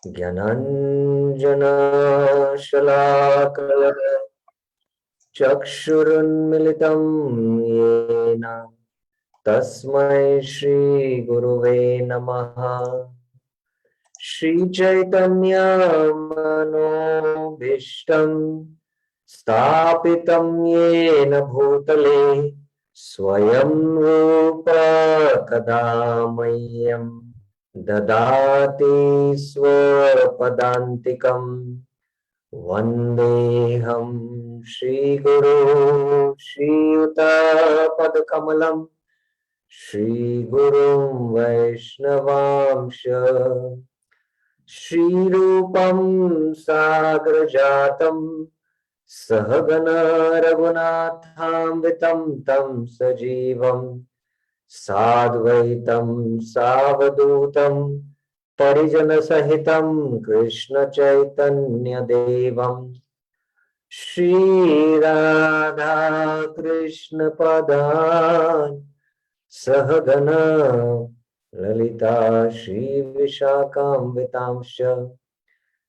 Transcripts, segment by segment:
Gyananjana Shalakaya Chakshurunmilitam Yena Tasmai Shri Guruve Namaha Shri Chaitanya Manobhishtam Stapitam Yena Bhutale Swayam Rupa Kadamayyam Dadati Swapadantikam Vandeham Shri Guru Shri Yuta Padkamalam Shri Gurum Vaishnavamsha Shri Rupam Sagrajatam Sahagana Raghunatham Tam Sajivam Sadvaitam Savadutam Parijana Sahitam Krishna Chaitanya Devam Shri Radha Krishna Padan Sahagana Lalita Shri Vishakam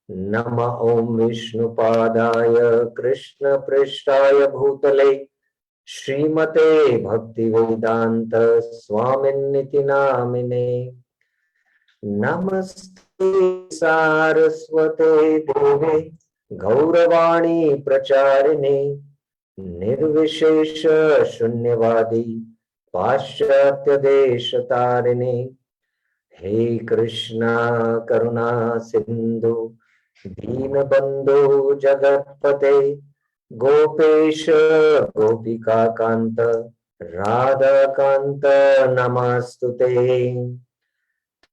Nama Om Vishnu Padaya Krishna Prishtaya Bhutale Srimate Bhakti Vedanta Swaminiti Namine Namaste Saraswate Deve Gauravani Pracharine Nirvishesha Shunyavadi Paschatya Deshatarine He Krishna Karuna Sindhu Deenabandhu Jagatpate Gopesha Gopika Kanta Radha Kanta Namastute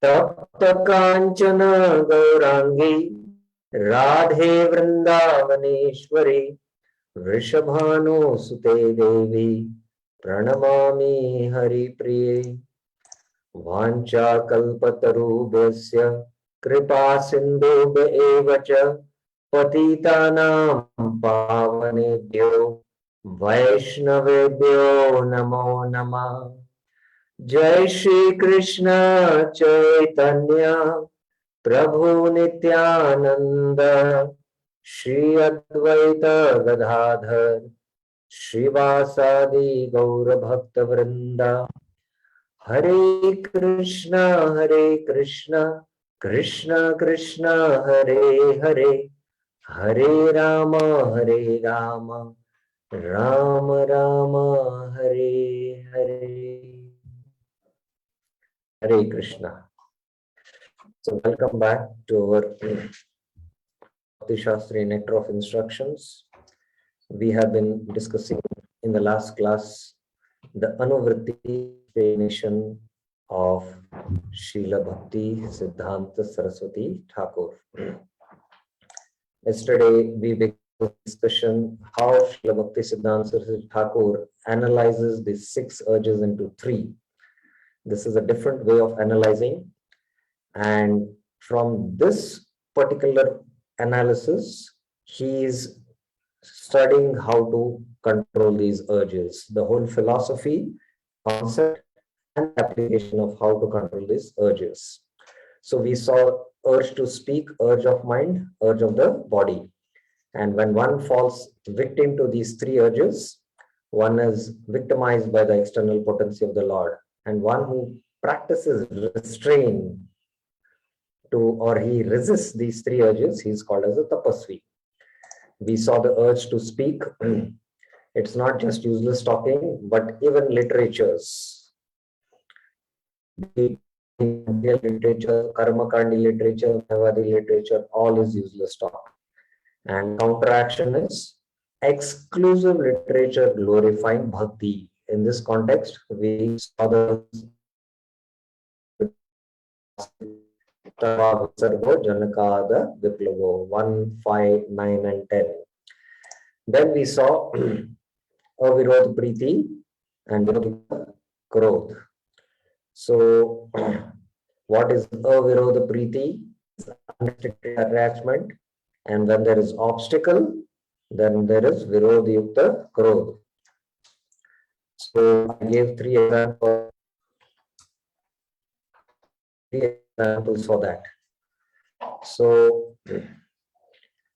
Tapta Kanchana Gaurangi Radhe Vrindavaneshwari Vrishabhanu Sute Devi Pranamami Hari Priye Vancha Kalpatarubhasya Kripa Sindhubhya eva cha Patitanam Pavanebhyo Vaishnavebhyo Namo Namah Jai Shri Krishna Chaitanya Prabhu Nityananda Shri Advaita Gadadhar Shrivasadi Gaura Bhakta Vrinda Hare Krishna Krishna Krishna Hare Hare Hare Rama Rama Rama Hare Hare Hare Krishna. So welcome back to our Bhakti Shastri Nectar of Instructions. We have been discussing in the last class the Anuvritti explanation of Srila Bhakti Siddhanta Saraswati Thakur. Yesterday we began the discussion how Srila Bhakti Siddhanta Saraswati Thakur analyzes the 6 urges into 3. This is a different way of analyzing, and from this particular analysis he is studying how to control these urges, the whole philosophy, concept, and application of how to control these urges. So we saw urge to speak, urge of mind, urge of the body. And when one falls victim to these 3 urges, one is victimized by the external potency of the Lord. And one who practices restraint to, or he resists these 3 urges, he is called as a tapasvi. We saw the urge to speak. It's not just useless talking, but even literatures, literature, karma kandi literature, Mayavadi literature, all is useless talk. And counteraction is exclusive literature glorifying bhakti. In this context, we saw the Janakada Viplavo 1, 5, 9, and 10. Then we saw Avirod Priti and Krodh. So, what is Avirod Priti? Unrestricted attachment. And when there is obstacle, then there is Virod Yukta Krodh. So, I gave 3 examples for that. So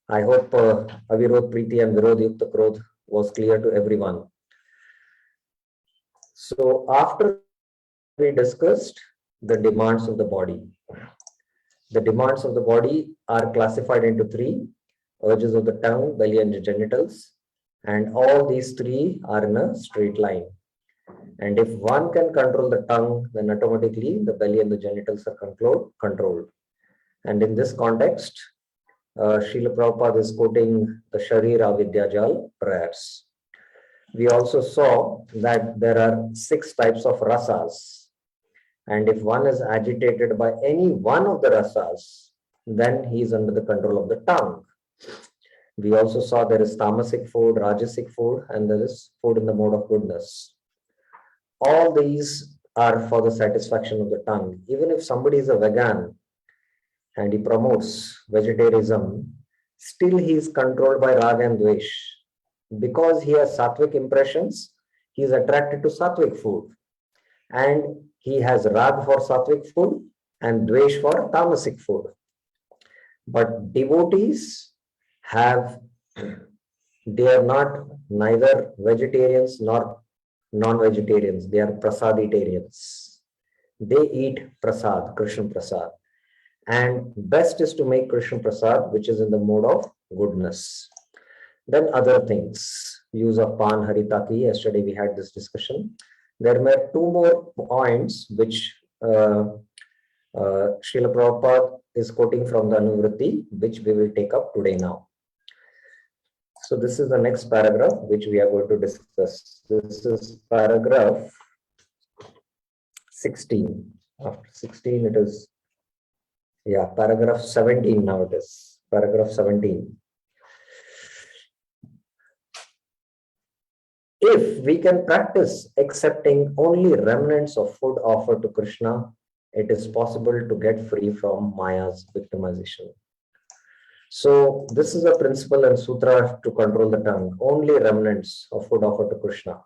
I hope Avirod Preeti and Virod Yukta Krodh was clear to everyone. So after we discussed the demands of the body. The demands of the body are classified into three: urges of the tongue, belly, and the genitals. And all these three are in a straight line. And if one can control the tongue, then automatically the belly and the genitals are controlled. And in this context, Srila Prabhupada is quoting the Sharira Vidyajal prayers. We also saw that there are 6 types of rasas. And if one is agitated by any one of the rasas, then he is under the control of the tongue. We also saw there is tamasic food, rajasic food, and there is food in the mode of goodness. All these are for the satisfaction of the tongue. Even if somebody is a vegan and he promotes vegetarianism, still he is controlled by raga and dvesh. Because he has sattvic impressions, he is attracted to sattvic food. And he has rag for sattvic food and dvesh for tamasic food. But devotees they are not neither vegetarians nor non-vegetarians. They are prasaditarians. They eat prasad, Krishna prasad. And best is to make Krishna prasad, which is in the mode of goodness. Then other things, use of pan haritaki. Yesterday we had this discussion. There were 2 more points which Srila Prabhupada is quoting from the Anuvritti, which we will take up today now. So this is the next paragraph which we are going to discuss. This is paragraph 16. After 16 it is, paragraph 17 now it is. Paragraph 17. If we can practice accepting only remnants of food offered to Krishna, it is possible to get free from Maya's victimization. So this is a principle and sutra to control the tongue. Only remnants of food offered to Krishna.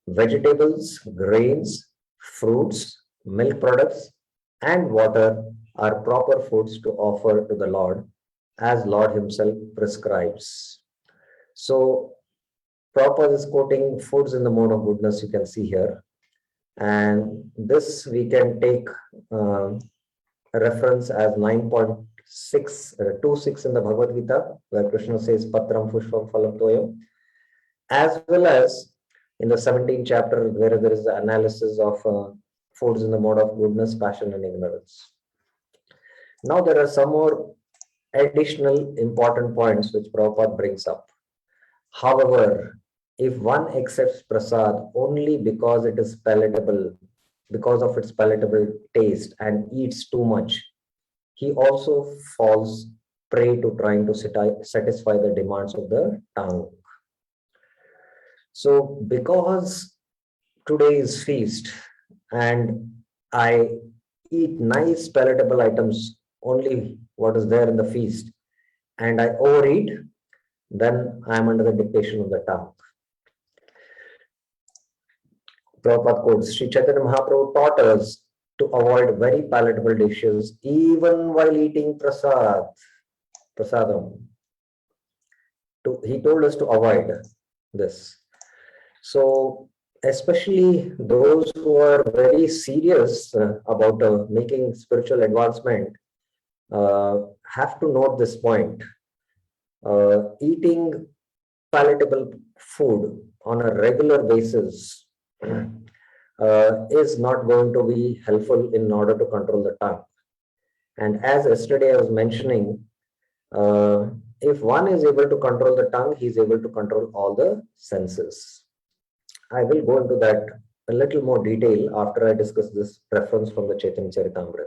Vegetables, grains, fruits, milk products, and water are proper foods to offer to the Lord, as Lord himself prescribes. So Prabhupada is quoting foods in the mode of goodness, you can see here. And this we can take a reference as 9.26 in the Bhagavad Gita, where Krishna says Patram Pushpam Phalam Toyam, as well as in the 17th chapter, where there is the analysis of foods in the mode of goodness, passion, and ignorance. Now there are some more additional important points which Prabhupada brings up. However, if one accepts prasad only because it is palatable, because of its palatable taste, and eats too much, he also falls prey to trying to satisfy the demands of the tongue. So because today is feast and I eat nice palatable items, only what is there in the feast, and I overeat, then I am under the dictation of the tongue. Prabhupada quotes, Sri Chaitanya Mahaprabhu taught us to avoid very palatable dishes even while eating prasadam. He told us to avoid this. So especially those who are very serious about making spiritual advancement have to note this point. Eating palatable food on a regular basis is not going to be helpful in order to control the tongue. And as yesterday I was mentioning, if one is able to control the tongue, he is able to control all the senses. I will go into that a little more detail after I discuss this reference from the Chaitanya Charitamrita.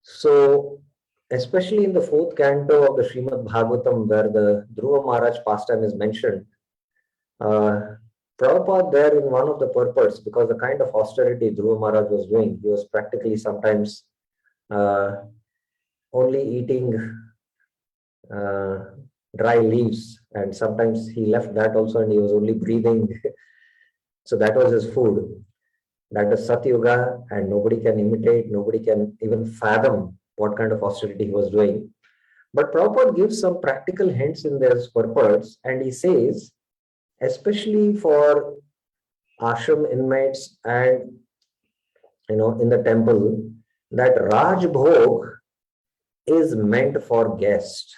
So, especially in the 4th canto of the Srimad Bhagavatam, where the Dhruva Maharaj pastime is mentioned, Prabhupada there in one of the purports, because the kind of austerity Dhruva Maharaj was doing, he was practically sometimes only eating dry leaves, and sometimes he left that also and he was only breathing. So that was his food. That is Satyuga, and nobody can imitate, nobody can even fathom what kind of austerity he was doing. But Prabhupada gives some practical hints in this purports, and he says, especially for ashram inmates and in the temple, that Raj Bhog is meant for guests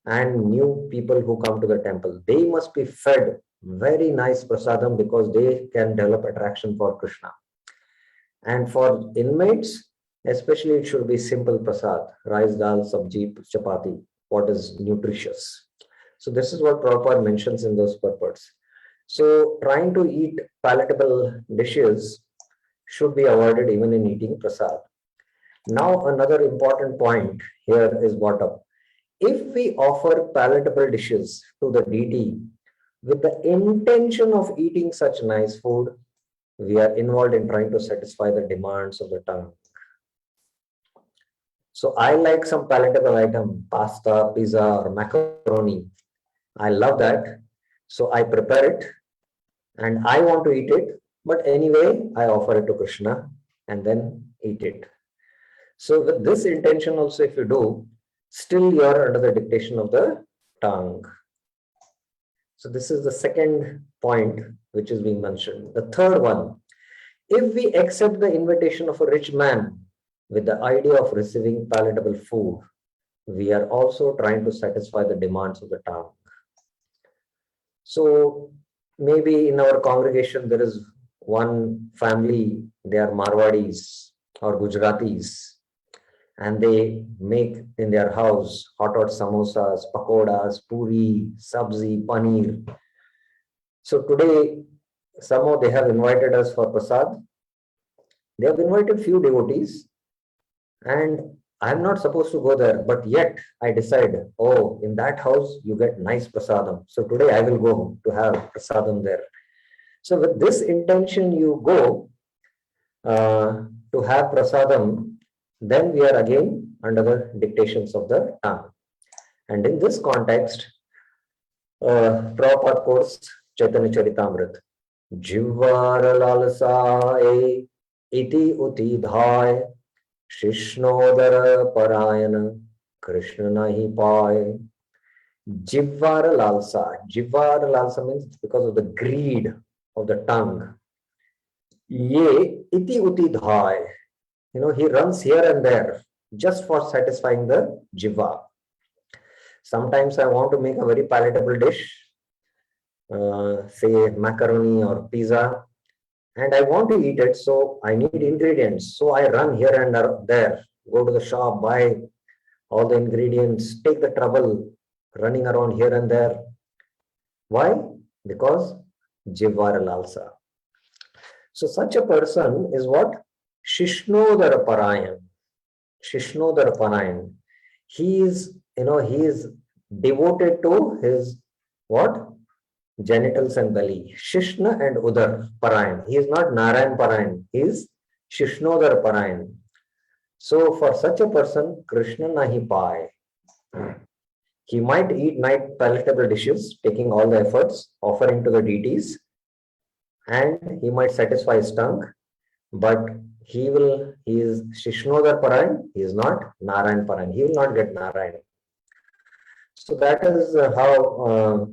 and new people who come to the temple. They must be fed very nice prasadam because they can develop attraction for Krishna. And for inmates, especially it should be simple prasad, rice, dal, sabji, chapati, what is nutritious. So this is what Prabhupada mentions in those purports. So trying to eat palatable dishes should be avoided even in eating prasad. Now another important point here is brought up. If we offer palatable dishes to the deity with the intention of eating such nice food, we are involved in trying to satisfy the demands of the tongue. So I like some palatable item, pasta, pizza, or macaroni. I love that. So I prepare it and I want to eat it. But anyway, I offer it to Krishna and then eat it. So with this intention also, if you do, still you are under the dictation of the tongue. So this is the second point which is being mentioned. The third one, if we accept the invitation of a rich man with the idea of receiving palatable food, we are also trying to satisfy the demands of the tongue. So maybe in our congregation there is one family, they are Marwadis or Gujaratis, and they make in their house hot samosas, pakodas, puri, sabzi, paneer. So today, somehow they have invited us for prasad. They have invited few devotees, and I'm not supposed to go there, but yet I decide, oh, in that house you get nice prasadam. So today I will go to have prasadam there. So with this intention you go to have prasadam, then we are again under the dictations of the tongue. And in this context, Prabhupada quotes Chaitanya Charitamrita. Jivvara lalsaye iti uti dhāy Shishnodara parayana Krishna nahi pāy. Jivvara lalsa. Jivvara lalsa means because of the greed of the tongue. Ye iti uti dhāy. He runs here and there just for satisfying the jiva. Sometimes I want to make a very palatable dish, say macaroni or pizza, and I want to eat it, so I need ingredients. So I run here and there, go to the shop, buy all the ingredients, take the trouble running around here and there. Why? Because jivvara lalsa. So such a person is what? Shishnodara parayan. Shishnodara parayan. He is devoted to his what? Genitals and belly. Shishna and Udar parayan. He is not Narayan parayan. He is Shishnodara parayan. So for such a person, Krishna nahi pāy. He might eat night palatable dishes, taking all the efforts, offering to the deities, and he might satisfy his tongue, but he is Shishnodar Parayan, he is not Narayan Parayan, he will not get Narayan. So that is how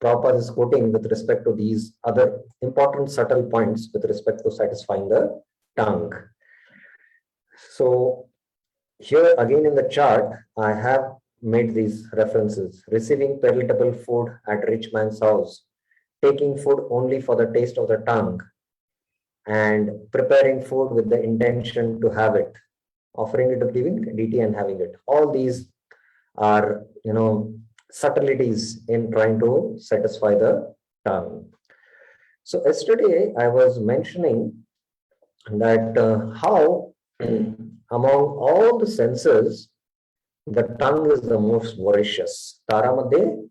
Prabhupada is quoting with respect to these other important subtle points with respect to satisfying the tongue. So here again in the chart, I have made these references. Receiving palatable food at rich man's house, taking food only for the taste of the tongue, and preparing food with the intention to have it, offering it to giving deity and having it. All these are, subtleties in trying to satisfy the tongue. So yesterday I was mentioning that how among all the senses, the tongue is the most voracious. Taramade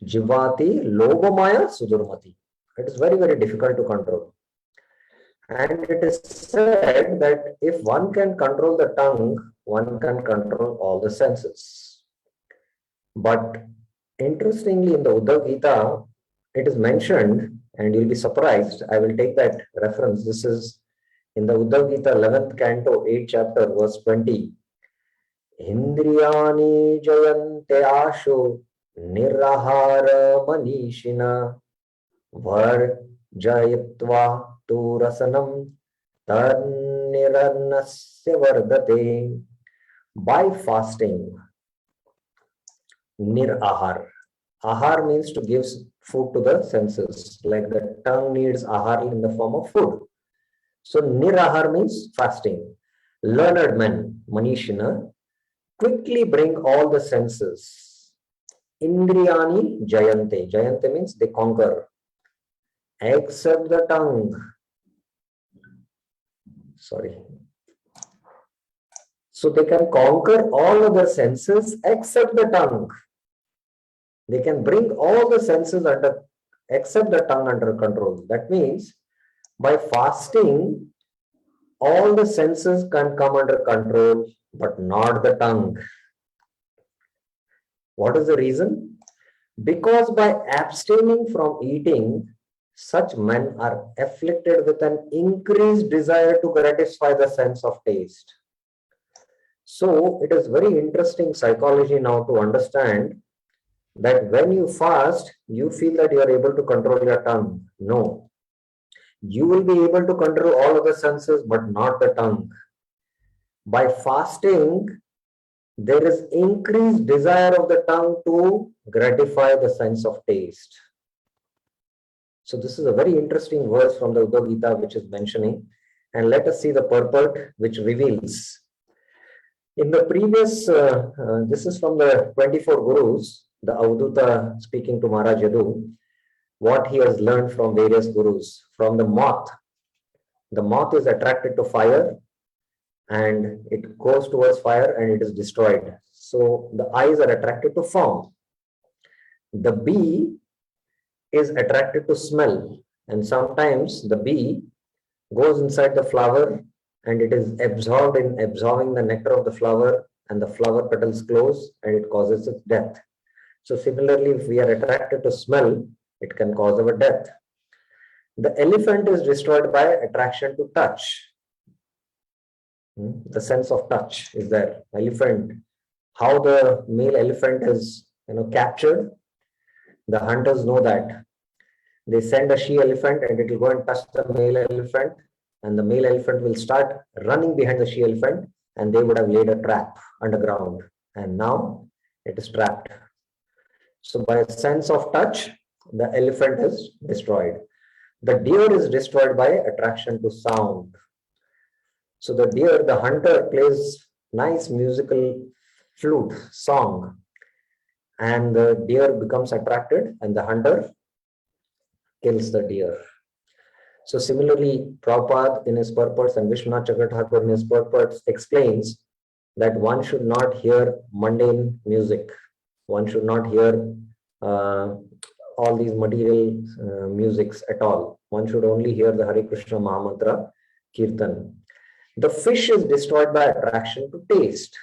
jivati lobamaya sudurmati. It is very, very difficult to control. And it is said that if one can control the tongue, one can control all the senses. But interestingly, in the Uddhav Gita, it is mentioned, and you'll be surprised, I will take that reference. This is In the Uddhav Gita 11th canto, 8th chapter, verse 20, Indriyani jayante asho nirahara manishina varjayatva tu rasanam tanniranasya vardate. By fasting, nirahar. Ahar means to give food to the senses, like the tongue needs ahar in the form of food. So nirahar means fasting. Learned men, manishina, quickly bring all the senses. Indriyani jayante. Jayante means they conquer, except the tongue. Sorry. So they can conquer all other senses except the tongue. They can bring all the senses under, except the tongue under control. That means by fasting, all the senses can come under control, but not the tongue. What is the reason? Because by abstaining from eating, such men are afflicted with an increased desire to gratify the sense of taste. So it is very interesting psychology now to understand that when you fast, you feel that you are able to control your tongue. No. You will be able to control all of the senses, but not the tongue. By fasting, there is increased desire of the tongue to gratify the sense of taste. So this is a very interesting verse from the Uddhav Gita which is mentioning. And let us see the purport which reveals. In the previous, this is from the 24 Gurus, the Avduta speaking to Maharaj Yadu, what he has learned from various Gurus. From the moth is attracted to fire and it goes towards fire and it is destroyed. So the eyes are attracted to form. The bee is attracted to smell, and sometimes the bee goes inside the flower and it is absorbed in absorbing the nectar of the flower, and the flower petals close and it causes its death. So similarly, if we are attracted to smell, it can cause our death. The elephant is destroyed by attraction to touch. The sense of touch is there. Elephant, how the male elephant is captured, the hunters know that. They send a she elephant and it will go and touch the male elephant, and the male elephant will start running behind the she elephant, and they would have laid a trap underground, and now it is trapped. So by sense of touch, the elephant is destroyed. The deer is destroyed by attraction to sound. So the deer, the hunter plays nice musical flute song, and the deer becomes attracted and the hunter kills the deer. So similarly, Prabhupada in his purports and Vishwanath Chakravarti in his purports explains that one should not hear mundane music. One should not hear all these material musics at all. One should only hear the Hare Krishna Mahamantra Kirtan. The fish is destroyed by attraction to taste.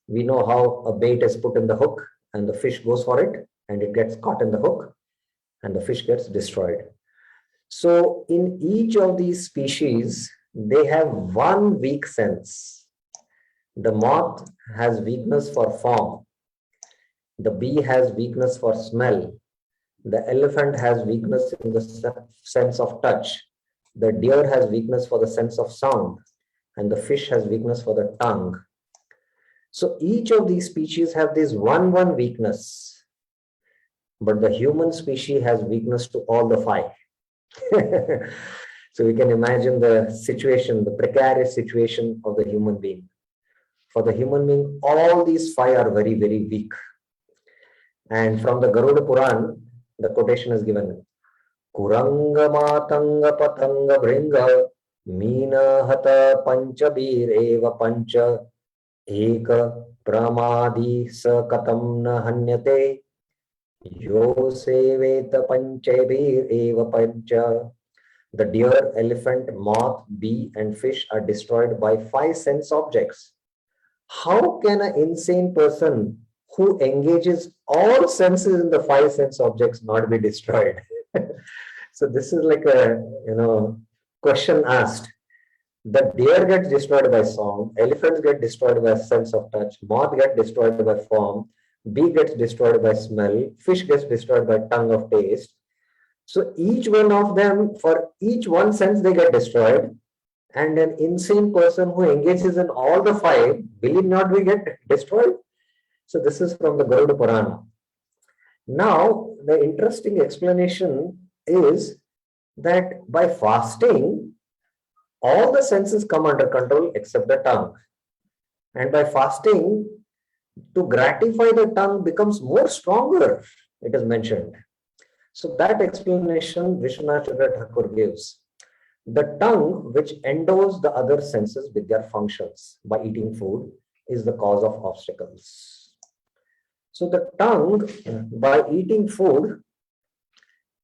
We know how a bait is put in the hook and the fish goes for it and it gets caught in the hook and the fish gets destroyed. So in each of these species, they have one weak sense. The moth has weakness for form. The bee has weakness for smell. The elephant has weakness in the sense of touch. The deer has weakness for the sense of sound. And the fish has weakness for the tongue. So each of these species have this one weakness. But the human species has weakness to all the five. So we can imagine the situation, the precarious situation of the human being. For the human being, all these five are very, very weak. And from the Garuda Puran, the quotation is given. Kuranga matanga patanga bringa meena hata panchabir eva pancha eka pramadi sakatam na hanyate yo seveta panchabir eva pancha. The deer, elephant, moth, bee, and fish are destroyed by five sense objects. How can an insane person who engages all senses in the five sense objects not be destroyed? So this is like a, question asked, the deer gets destroyed by song, elephants get destroyed by sense of touch, moth gets destroyed by form, bee gets destroyed by smell, fish gets destroyed by tongue of taste. So each one of them, for each one sense, they get destroyed. And an insane person who engages in all the five, will he not be get destroyed? So this is from the Garuda Purana. Now, the interesting explanation is that by fasting, all the senses come under control except the tongue. And by fasting, to gratify the tongue becomes more stronger, it is mentioned. So that explanation Vishwanath Chandra Thakur gives. The tongue, which endows the other senses with their functions by eating food, is the cause of obstacles. So the tongue, by eating food,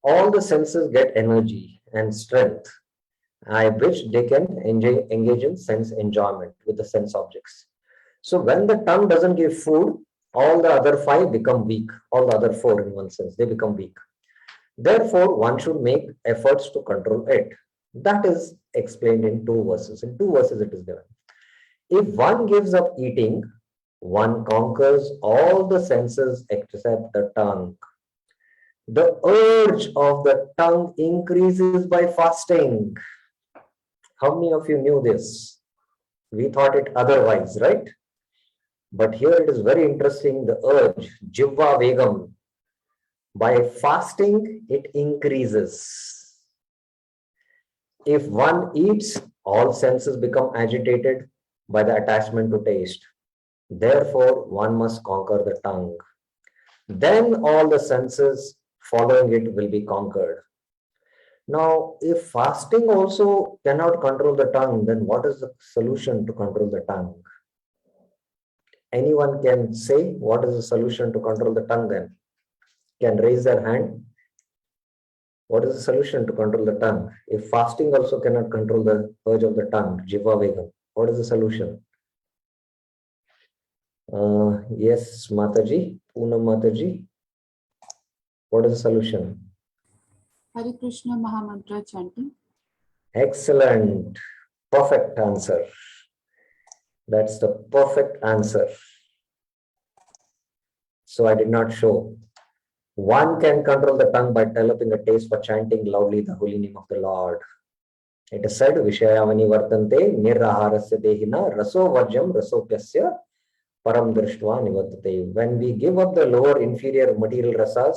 all the senses get energy and strength, by which they can engage in sense enjoyment with the sense objects. So when the tongue doesn't give food, all the other five become weak. All the other four, in one sense, they become weak. Therefore, one should make efforts to control it. That is explained in two verses. In two verses, it is given. If one gives up eating, one conquers all the senses except the tongue. The urge of the tongue increases by fasting. How many of you knew this? We thought it otherwise, right? But here it is very interesting, the urge, jivva vegam. By fasting, it increases. If one eats, all senses become agitated by the attachment to taste. Therefore, one must conquer the tongue. Then all the senses following it will be conquered. Now, if fasting also cannot control the tongue, then what is the solution to control the tongue? Anyone can say what is the solution to control the tongue then? Can raise their hand. What is the solution to control the tongue? If fasting also cannot control the urge of the tongue, jiva vegam, what is the solution? Yes, Mataji, Poonam Mataji. What is the solution? Hare Krishna Mahamantra chanting. Excellent. Perfect answer. That's the perfect answer. So I did not show. One can control the tongue by developing a taste for chanting loudly the holy name of the Lord. It is said, Vishayavani vartante niraharasya dehina raso vajyam rasopyasya param drishtva nivartate. When we give up the lower inferior material rasas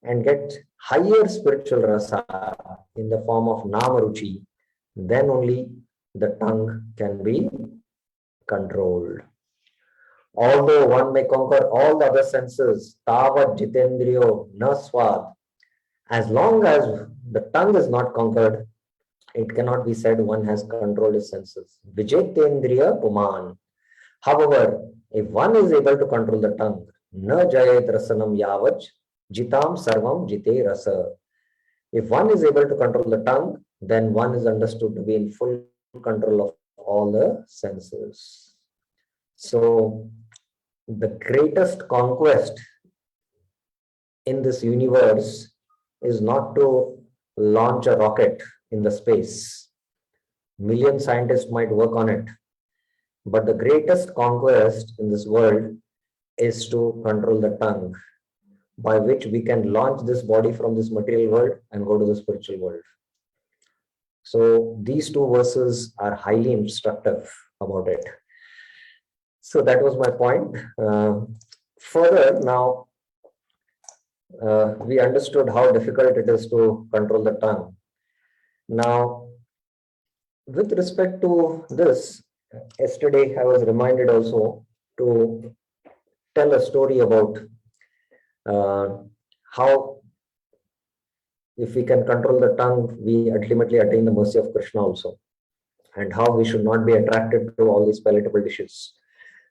and get higher spiritual rasa in the form of namaruchi, then only the tongue can be controlled. Although one may conquer all the other senses, tavat jitendriyo na swad, as long as the tongue is not conquered, it cannot be said one has controlled his senses. Vijaytendriya puman. However, if one is able to control the tongue, na jayet rasanam yavaj, jitam sarvam jite rasa. If one is able to control the tongue, then one is understood to be in full control of all the senses. So, the greatest conquest in this universe is not to launch a rocket in the space. Million scientists might work on it. But the greatest conquest in this world is to control the tongue, by which we can launch this body from this material world and go to the spiritual world. So these two verses are highly instructive about it. So that was my point. Further, now we understood how difficult it is to control the tongue. Now, with respect to this, yesterday I was reminded also to tell a story about how if we can control the tongue, we ultimately attain the mercy of Krishna also, and how we should not be attracted to all these palatable dishes.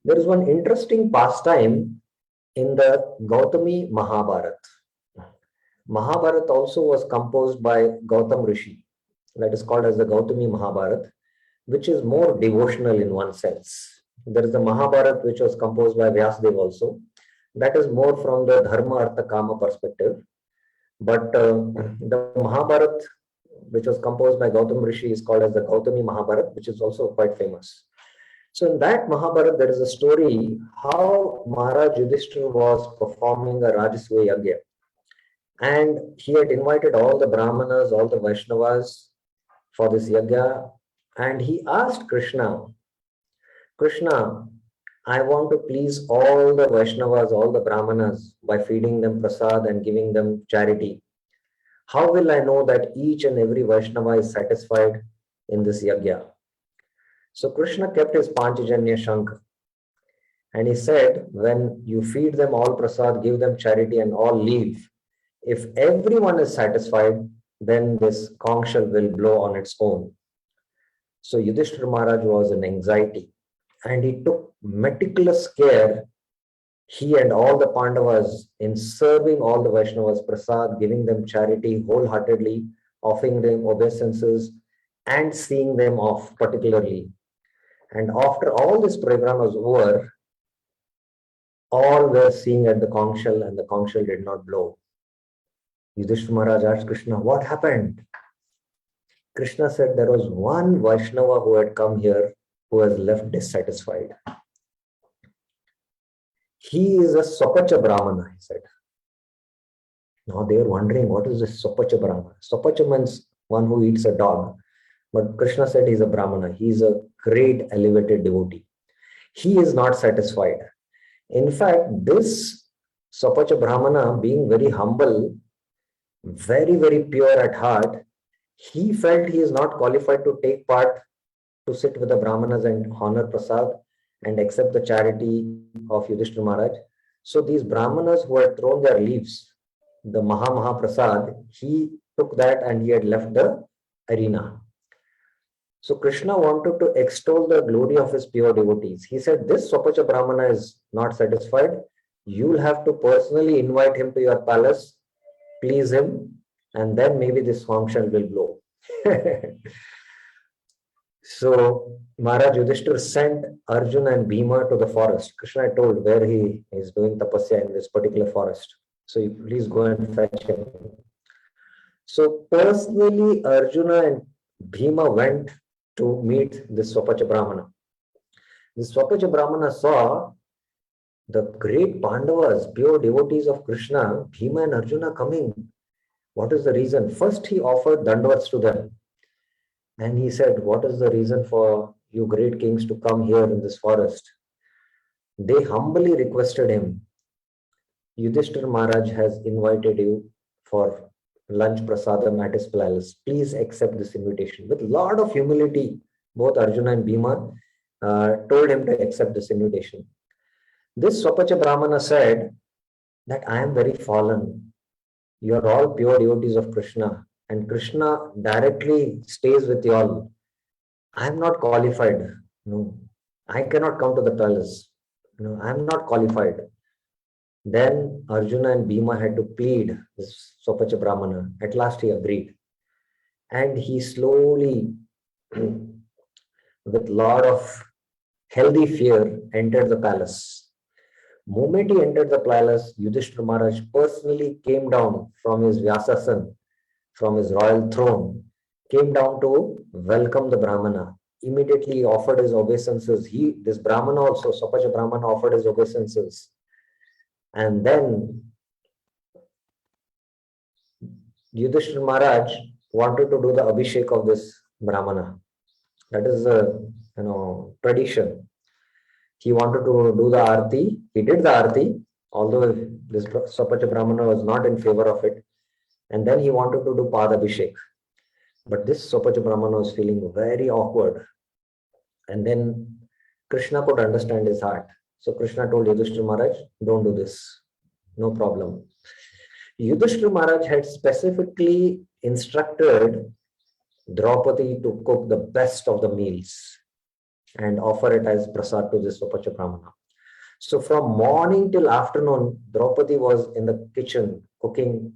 There is one interesting pastime in the Gautami Mahabharata. Mahabharata also was composed by Gautam Rishi. That is called as the Gautami Mahabharata, which is more devotional in one sense. There is the Mahabharata which was composed by Vyasdev also. That is more from the Dharma Artha Kama perspective. But the Mahabharata which was composed by Gautami Rishi, is called as the Gautami Mahabharata, which is also quite famous. So in that Mahabharata, there is a story how Maharaj Yudhishthira was performing a Rajasuya Yagya. And he had invited all the Brahmanas, all the Vaishnavas for this Yagya. And he asked Krishna, Krishna, I want to please all the Vaishnavas, all the Brahmanas by feeding them prasad and giving them charity. How will I know that each and every Vaishnava is satisfied in this Yagya? So Krishna kept his Panchajanya Shankha. And he said, when you feed them all prasad, give them charity and all leave, if everyone is satisfied, then this conch shell will blow on its own. So Yudhishthira Maharaj was in anxiety and he took meticulous care, he and all the Pandavas, in serving all the Vaishnavas prasad, giving them charity wholeheartedly, offering them obeisances and seeing them off particularly. And after all this program was over, all were seeing at the conch shell and the conch shell did not blow. Yudhishthira Maharaj asked Krishna, what happened? Krishna said there was one Vaishnava who had come here who has left dissatisfied. He is a Swapacha Brahmana, he said. Now they are wondering, what is this Swapacha Brahmana? Swapacha means one who eats a dog. But Krishna said he's a Brahmana. He's a great elevated devotee. He is not satisfied. In fact, this Swapacha Brahmana, being very humble, very, very pure at heart, he felt he is not qualified to take part, to sit with the Brahmanas and honor prasad and accept the charity of Yudhishthira Maharaj. So these Brahmanas who had thrown their leaves, the Maha Prasad, he took that and he had left the arena. So Krishna wanted to extol the glory of his pure devotees. He said, this Swapacha Brahmana is not satisfied. You'll have to personally invite him to your palace, please him, and then maybe this function will blow. So Maharaj Yudhishthira sent Arjuna and Bhima to the forest. Krishna told where he is doing tapasya in this particular forest. So you please go and fetch him. So personally, Arjuna and Bhima went to meet this Swapacha Brahmana. This Swapacha Brahmana saw the great Pandavas, pure devotees of Krishna, Bhima and Arjuna coming. What is the reason? First, he offered dandavats to them. And he said, what is the reason for you great kings to come here in this forest? They humbly requested him, Yudhishthira Maharaj has invited you for lunch prasadam at his palace. Please accept this invitation. With a lot of humility, both Arjuna and Bhima told him to accept this invitation. This Swapacha Brahmana said that I am very fallen. You are all pure devotees of Krishna, and Krishna directly stays with you all. I am not qualified. No, I cannot come to the palace. No, I am not qualified. Then Arjuna and Bhima had to plead this Swapacha Brahmana. At last he agreed. And he slowly, with lot of healthy fear, entered the palace. Moment he entered the palace, Yudhishthira Maharaj personally came down from his Vyasasan, from his royal throne, came down to welcome the Brahmana. Immediately he offered his obeisances. This Brahmana also, Swapacha Brahmana, offered his obeisances. And then Yudhishthira Maharaj wanted to do the Abhishek of this Brahmana. That is a tradition. He wanted to do the Aarti. He did the Aarti, although this Swapacha Brahmana was not in favor of it. And then he wanted to do Pad Abhishek. But this Swapacha Brahmana was feeling very awkward. And then Krishna could understand his heart. So Krishna told Yudhishthira Maharaj, don't do this. No problem. Yudhishthira Maharaj had specifically instructed Draupadi to cook the best of the meals and offer it as prasad to this Swapacha Brahmana. So from morning till afternoon, Draupadi was in the kitchen cooking,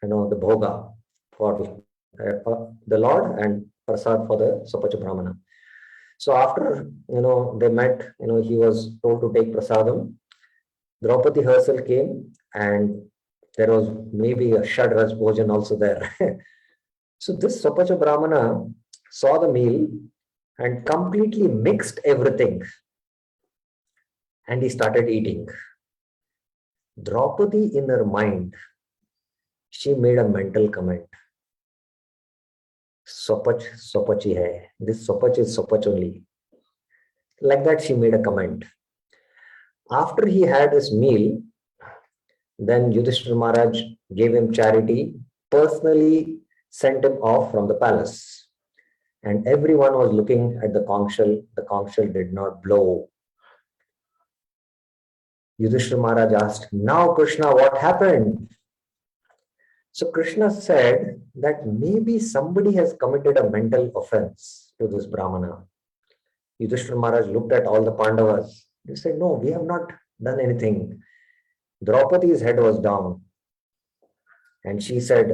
the bhoga for the Lord and prasad for the Swapacha Brahmana. So after, they met, he was told to take prasadam. Draupadi herself came and there was maybe a Shadraj Bhojan also there. So this Swapacha Brahmana saw the meal and completely mixed everything, and he started eating. Draupadi, in her mind, she made a mental comment. Swapach, Swapachi hai. This Swapach is Swapach only. Like that, she made a comment. After he had his meal, then Yudhishthira Maharaj gave him charity, personally sent him off from the palace. And everyone was looking at the conch shell. The conch shell did not blow. Yudhishthira Maharaj asked, "Now, Krishna, what happened?" So Krishna said that maybe somebody has committed a mental offense to this Brahmana. Yudhishthira Maharaj looked at all the Pandavas. They said, "No, we have not done anything." Draupadi's head was down. And she said,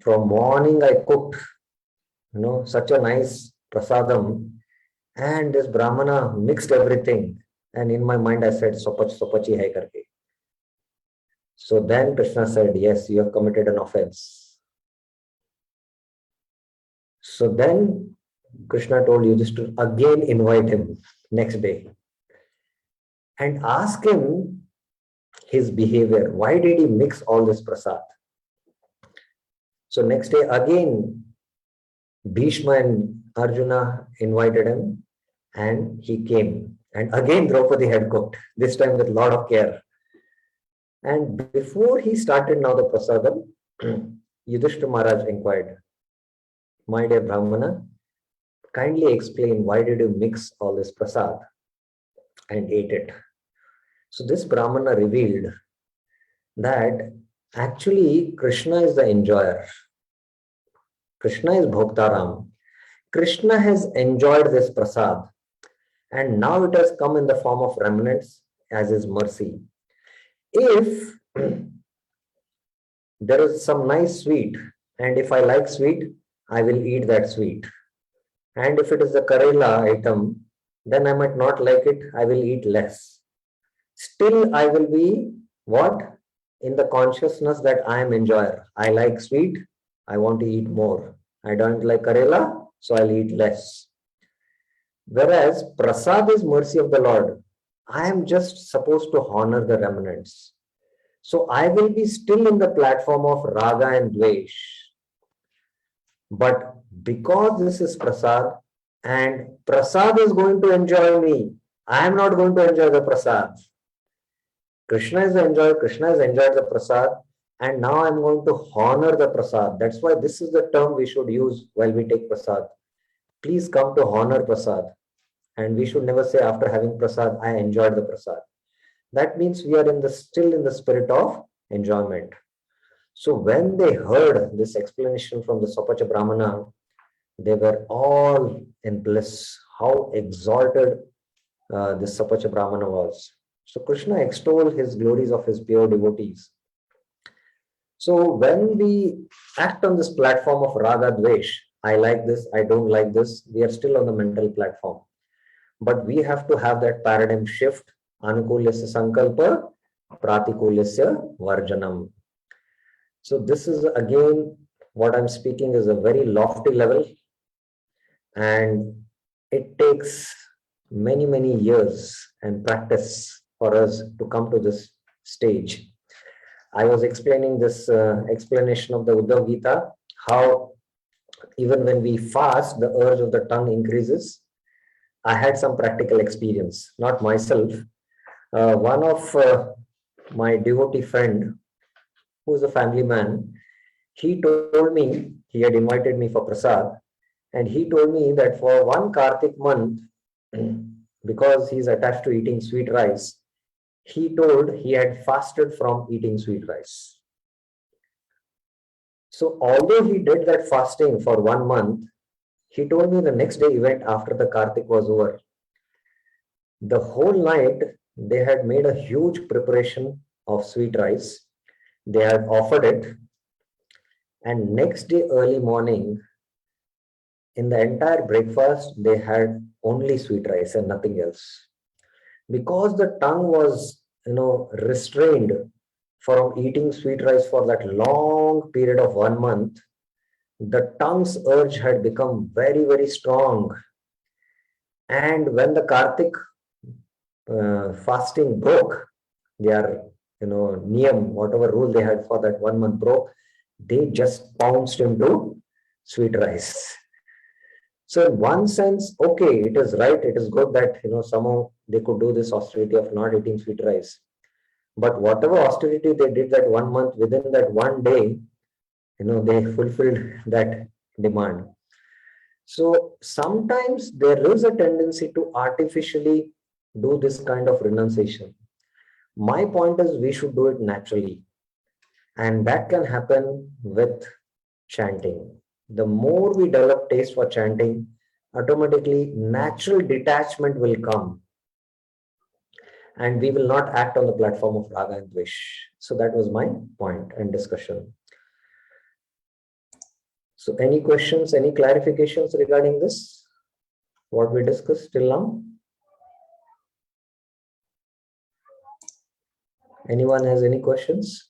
"From morning I cooked, such a nice prasadam, and this Brahmana mixed everything. And in my mind I said, Sopach, Sopachi hai karke." So then Krishna said, "Yes, you have committed an offense." So then Krishna told Yudhishthira to again invite him next day and ask him his behavior. Why did he mix all this prasad? So next day again, Bhishma and Arjuna invited him and he came. And again Draupadi had cooked, this time with a lot of care. And before he started now the prasadam, Yudhishthira Maharaj inquired, "My dear Brahmana, kindly explain why did you mix all this prasad and ate it?" So this Brahmana revealed that actually Krishna is the enjoyer. Krishna is Bhoktaram. Krishna has enjoyed this prasad and now it has come in the form of remnants as his mercy. If there is some nice sweet, and if I like sweet, I will eat that sweet. And if it is a Karela item, then I might not like it, I will eat less. Still, I will be what? In the consciousness that I am enjoyer. I like sweet, I want to eat more. I don't like Karela, so I'll eat less. Whereas prasad is mercy of the Lord. I am just supposed to honor the remnants. So I will be still in the platform of raga and dvesh. But because this is prasad and prasad is going to enjoy me, I am not going to enjoy the prasad. Krishna is the enjoyer, Krishna has enjoyed the prasad, and now I'm going to honor the prasad. That's why this is the term we should use while we take prasad. Please come to honor prasad. And we should never say after having prasad, I enjoyed the prasad. That means we are still in the spirit of enjoyment. So when they heard this explanation from the Sopacha Brahmana, they were all in bliss. How exalted this Sopacha Brahmana was. So Krishna extolled his glories of his pure devotees. So when we act on this platform of Raga Dvesh, I like this, I don't like this, we are still on the mental platform. But we have to have that paradigm shift. Anukulyasya sankalpa, pratikulyasya varjanam. So this is again, what I'm speaking is a very lofty level. And it takes many, many years and practice for us to come to this stage. I was explaining this explanation of the Uddhav Gita, how even when we fast, the urge of the tongue increases. I had some practical experience, not myself. One of my devotee friend, who is a family man, he told me, he had invited me for prasad, and he told me that for one Kartik month, because he's attached to eating sweet rice, he told he had fasted from eating sweet rice. So although he did that fasting for 1 month, he told me the next day event after the Kartik was over. The whole night they had made a huge preparation of sweet rice. They had offered it, and next day early morning, in the entire breakfast, they had only sweet rice and nothing else. Because the tongue was, restrained from eating sweet rice for that long period of 1 month, the tongue's urge had become very, very strong. And when the Kartik fasting broke, their niyam, whatever rule they had for that 1 month broke, they just pounced into sweet rice. So in one sense, okay, it is right, it is good that somehow they could do this austerity of not eating sweet rice. But whatever austerity they did that 1 month, within that one day, they fulfilled that demand. So sometimes there is a tendency to artificially do this kind of renunciation. My point is we should do it naturally. And that can happen with chanting. The more we develop taste for chanting, automatically natural detachment will come. And we will not act on the platform of raga and dvesh. So that was my point and discussion. So any questions, any clarifications regarding this? What we discussed till now? Anyone has any questions?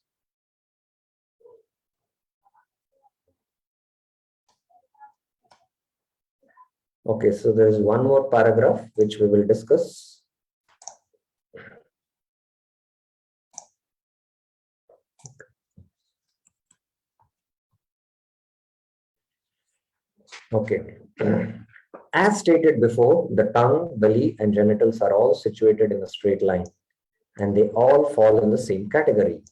Okay, so there is one more paragraph which we will discuss. Okay. As stated before, the tongue, belly, and genitals are all situated in a straight line, and they all fall in the same category.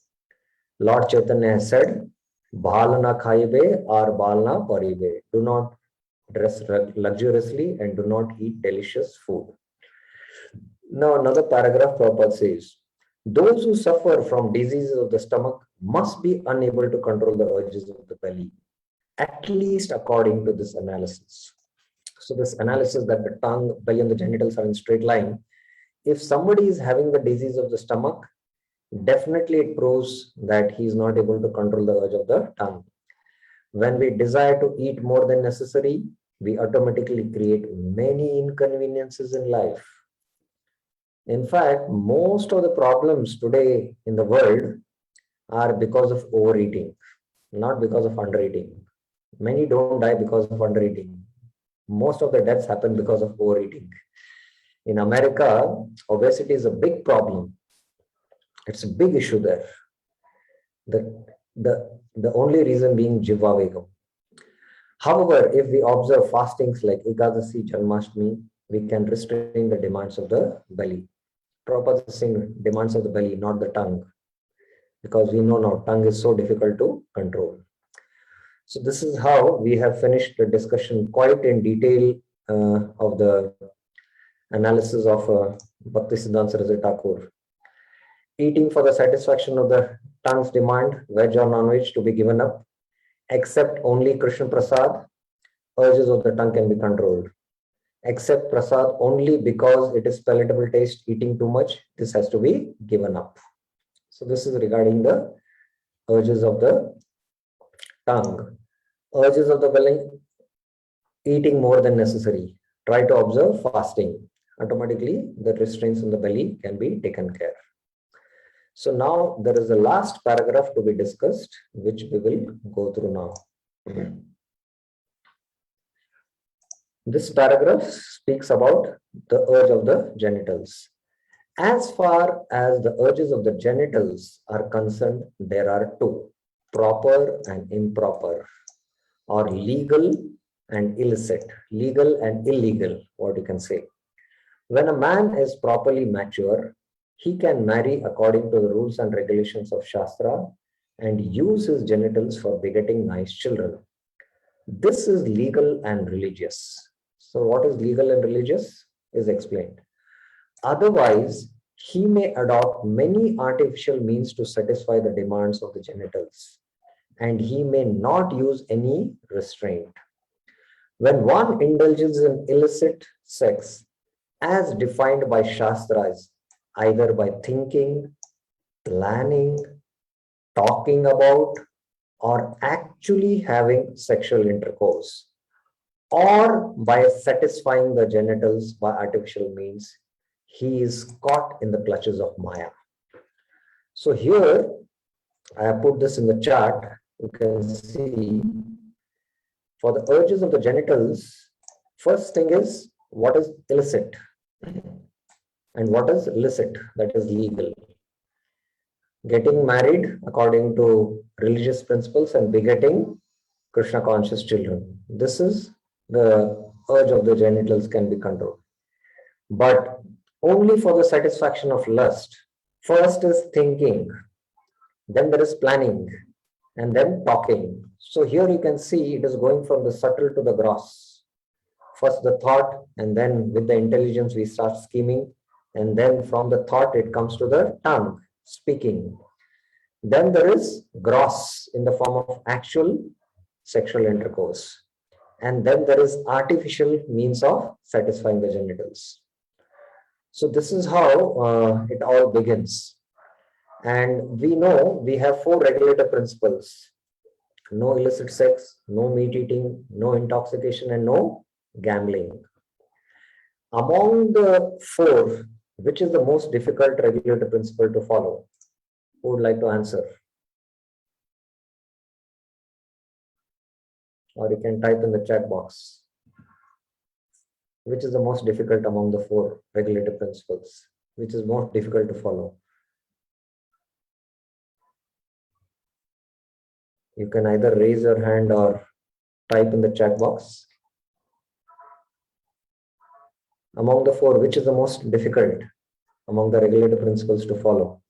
Lord Chaitanya has said, Bhalana khaibe or balna paribe. Do not dress luxuriously and do not eat delicious food. Now, another paragraph Prabhupada says, those who suffer from diseases of the stomach must be unable to control the urges of the belly, at least according to this analysis. So this analysis that the tongue, belly, and the genitals are in straight line, if somebody is having the disease of the stomach, definitely it proves that he is not able to control the urge of the tongue. When we desire to eat more than necessary, we automatically create many inconveniences in life. In fact, most of the problems today in the world are because of overeating, not because of undereating. Many don't die because of undereating. Most of the deaths happen because of overeating. In America, obesity is a big problem. It's a big issue there. The only reason being Jiva Vegam. However, if we observe fastings like Ekadasi, Janmashtami, we can restrain the demands of the belly. Prabhupada is saying demands of the belly, not the tongue. Because we know now tongue is so difficult to control. So this is how we have finished the discussion quite in detail of the analysis of Bhakti Siddhanta Saraswati Thakur. Eating for the satisfaction of the tongue's demand, veg or non-veg, to be given up, except only Krishna Prasad, urges of the tongue can be controlled. Except Prasad only because it is palatable taste, eating too much, this has to be given up. So this is regarding the urges of the tongue. Urges of the belly, eating more than necessary. Try to observe fasting. Automatically, the restraints on the belly can be taken care. So now there is a last paragraph to be discussed, which we will go through now. This paragraph speaks about the urge of the genitals. As far as the urges of the genitals are concerned, there are two, proper and improper, or legal and illicit, legal and illegal, what you can say. When a man is properly mature, he can marry according to the rules and regulations of Shastra and use his genitals for begetting nice children. This is legal and religious. So what is legal and religious is explained. Otherwise, he may adopt many artificial means to satisfy the demands of the genitals, and he may not use any restraint. When one indulges in illicit sex, as defined by Shastras, either by thinking, planning, talking about, or actually having sexual intercourse, or by satisfying the genitals by artificial means, he is caught in the clutches of Maya. So here, I have put this in the chart. You can see For the urges of the genitals, first thing is what is illicit and what is licit, that is legal. Getting married according to religious principles and begetting Krishna conscious children. This is the urge of the genitals can be controlled, but only for the satisfaction of lust. First is thinking, then there is planning, and then talking. So here you can see it is going from the subtle to the gross. First the thought, and then with the intelligence we start scheming, and then from the thought it comes to the tongue, speaking. Then there is gross in the form of actual sexual intercourse. And then there is artificial means of satisfying the genitals. So this is how it all begins. And we know we have 4 regulator principles: no illicit sex, no meat eating, no intoxication, and no gambling. Among the 4, which is the most difficult regulator principle to follow? Who would like to answer? Or you can type in the chat box. Which is the most difficult among the 4 regulator principles? Which is most difficult to follow? You can either raise your hand or type in the chat box. Among the 4, which is the most difficult among the regulator principles to follow?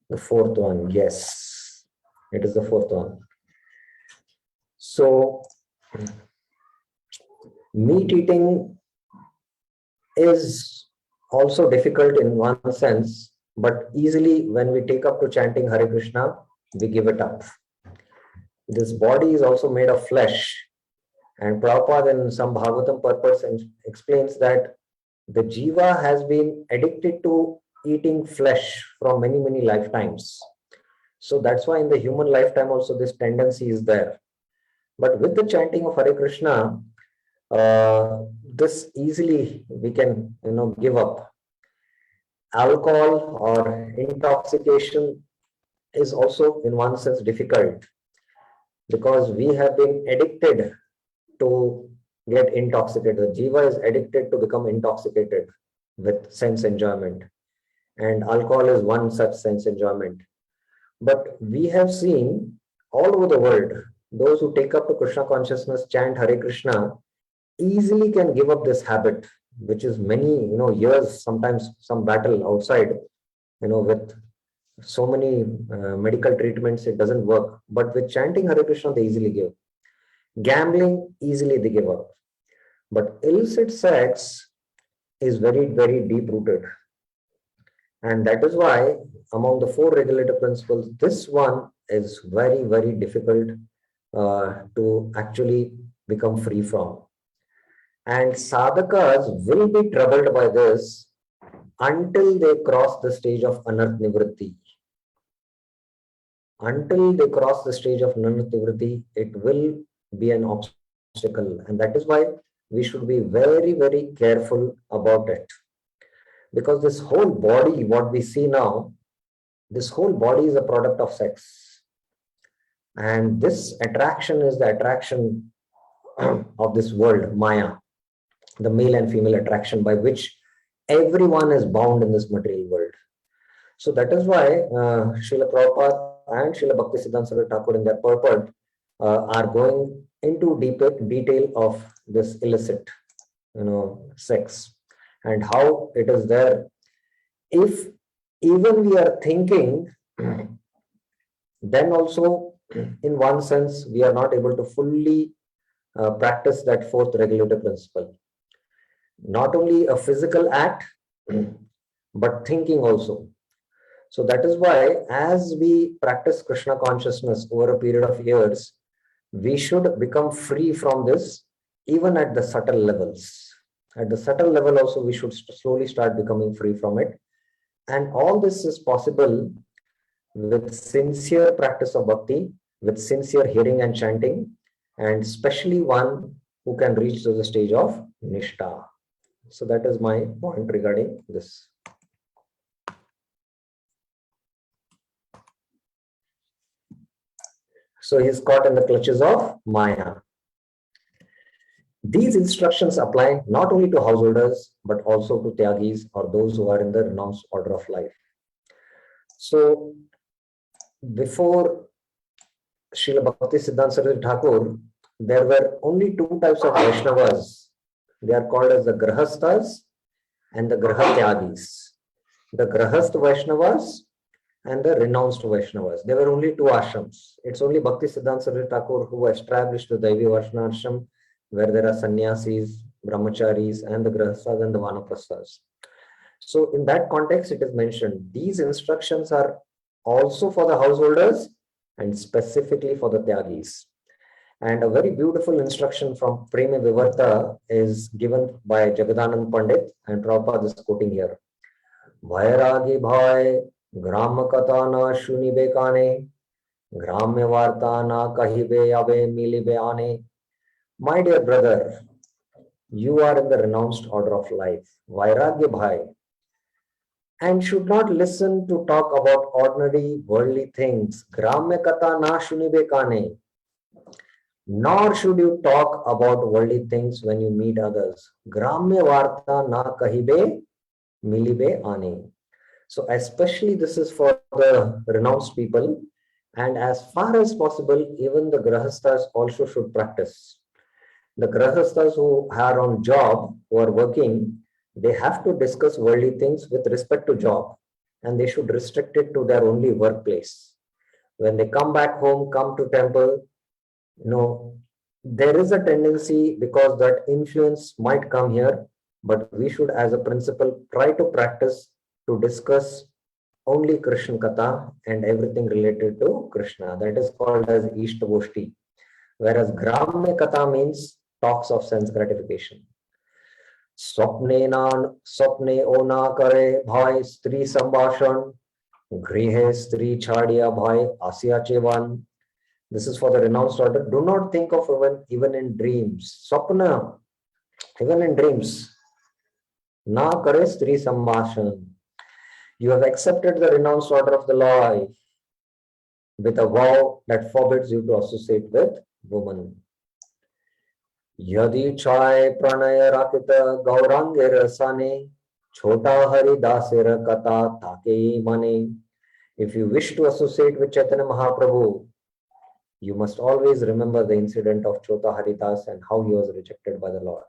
The 4th one, yes, it is the 4th one. So, meat eating is also difficult in one sense, but easily when we take up to chanting Hare Krishna, we give it up. This body is also made of flesh, and Prabhupada in some Bhagavatam purpose explains that the jiva has been addicted to eating flesh from many, many lifetimes. So that's why in the human lifetime also this tendency is there. But with the chanting of Hare Krishna, this easily we can give up. Alcohol or intoxication is also in one sense difficult, because we have been addicted to get intoxicated. The jiva is addicted to become intoxicated with sense enjoyment, and alcohol is one such sense enjoyment. But we have seen all over the world, those who take up to Krishna consciousness, chant Hare Krishna, easily can give up this habit, which is many years, sometimes some battle outside, with so many medical treatments, it doesn't work. But with chanting Hare Krishna, they easily give. Gambling, easily they give up. But illicit sex is very, very deep rooted. And that is why among the 4 regulator principles, this one is very, very difficult to actually become free from. And sadhakas will be troubled by this until they cross the stage of anarth nivritti. Until they cross the stage of anarth nivritti, it will be an obstacle. And that is why we should be very, very careful about it. Because this whole body, what we see now, this whole body is a product of sex. And this attraction is the attraction of this world, Maya, the male and female attraction by which everyone is bound in this material world. So that is why Srila Prabhupada and Srila Bhaktisiddhanta Saraswati Thakur in their purport are going into detail of this illicit, sex and how it is there. If even we are thinking, then also in one sense we are not able to fully practice that 4th regulator principle. Not only a physical act, but thinking also. So that is why as we practice Krishna consciousness over a period of years, we should become free from this even at the subtle levels. At the subtle level also, we should slowly start becoming free from it. And all this is possible with sincere practice of bhakti, with sincere hearing and chanting, and especially one who can reach to the stage of nishtha. So that is my point regarding this. So he's caught in the clutches of Maya. These instructions apply not only to householders, but also to Tyagis or those who are in the renounced order of life. So before Srila Bhakti Siddhanta Saraswati Thakur, there were only two types of Vaishnavas. They are called as the Grahasthas and the Grahatyagis. The Grahastha Vaishnavas and the renounced Vaishnavas. There were only two ashrams. It's only Bhakti Siddhanta Saraswati Thakur who established the Daivi Vaishnava ashram, where there are sannyasis, brahmacharis, and the Grahasthas and the Vanaprasthas. So in that context, it is mentioned, these instructions are also for the householders and specifically for the Tyagis. And a very beautiful instruction from Prema Vivarta is given by Jagadanand Pandit, and Prabhupada is quoting here. Vairagi bhai gram kata na shunibe kane, gramya varta na kahibe abe milibe ane. My dear brother, you are in the renounced order of life, Vairagya bhai, and should not listen to talk about ordinary worldly things. Gramya kata na shunibe kane. Nor should you talk about worldly things when you meet others. Gramya varta na kahibe milibe ane. So especially this is for the renounced people, and as far as possible, even the grahasthas also should practice. The grahasthas who are on job, who are working, they have to discuss worldly things with respect to job, and they should restrict it to their only workplace. When they come back home, come to temple, there is a tendency because that influence might come here, but we should as a principle try to practice to discuss only Krishna Katha and everything related to Krishna. That is called as Ishtavoshti. Whereas Gramya Katha means talks of sense gratification. Swapne ona kare bhai stri sambhashan, grihe stri chadiya bhai asya chevan. This is for the renounced order. Do not think of even in dreams. Swapna, even in dreams. Na kare stri sambhashan. You have accepted the renounced order of the life with a vow that forbids you to associate with woman. Yadi chai pranaya rakita gaurange rasane chota hari dasera kata take mane. If you wish to associate with Chaitanya Mahaprabhu, you must always remember the incident of Chota Haridas and how he was rejected by the Lord.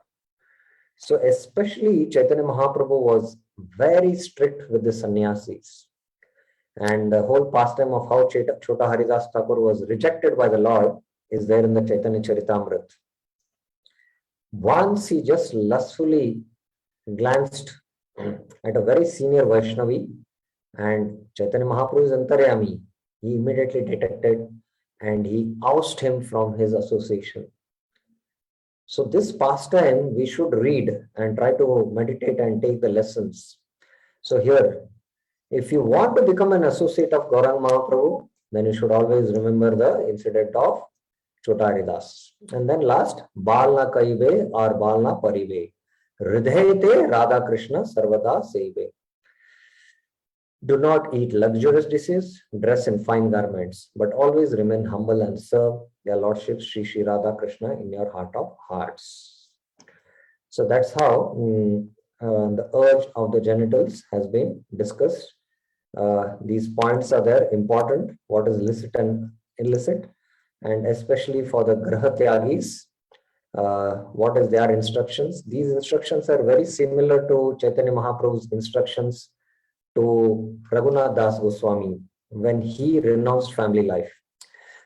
So especially Chaitanya Mahaprabhu was very strict with the sannyasis. And the whole pastime of how Chota Haridas Thakur was rejected by the Lord is there in the Chaitanya Charitamrita. Once he just lustfully glanced at a very senior Vaishnavi, and Chaitanya Mahaprabhu is Antaryami. He immediately detected and he ousted him from his association. So this pastime we should read and try to meditate and take the lessons. So here, if you want to become an associate of Gauranga Mahaprabhu, then you should always remember the incident of Chota Haridas. And then last, Balna Kaive or Balna Parive. Hridayate Radha Krishna Sarvada Seive. Do not eat luxurious dishes, dress in fine garments, but always remain humble and serve their Lordship Sri Sri Radha Krishna in your heart of hearts. So that's how the urge of the genitals has been discussed. These points are there, important, what is licit and illicit, and especially for the Grahatyagis, what is their instructions. These instructions are very similar to Chaitanya Mahaprabhu's instructions to Raghunath Das Goswami when he renounced family life.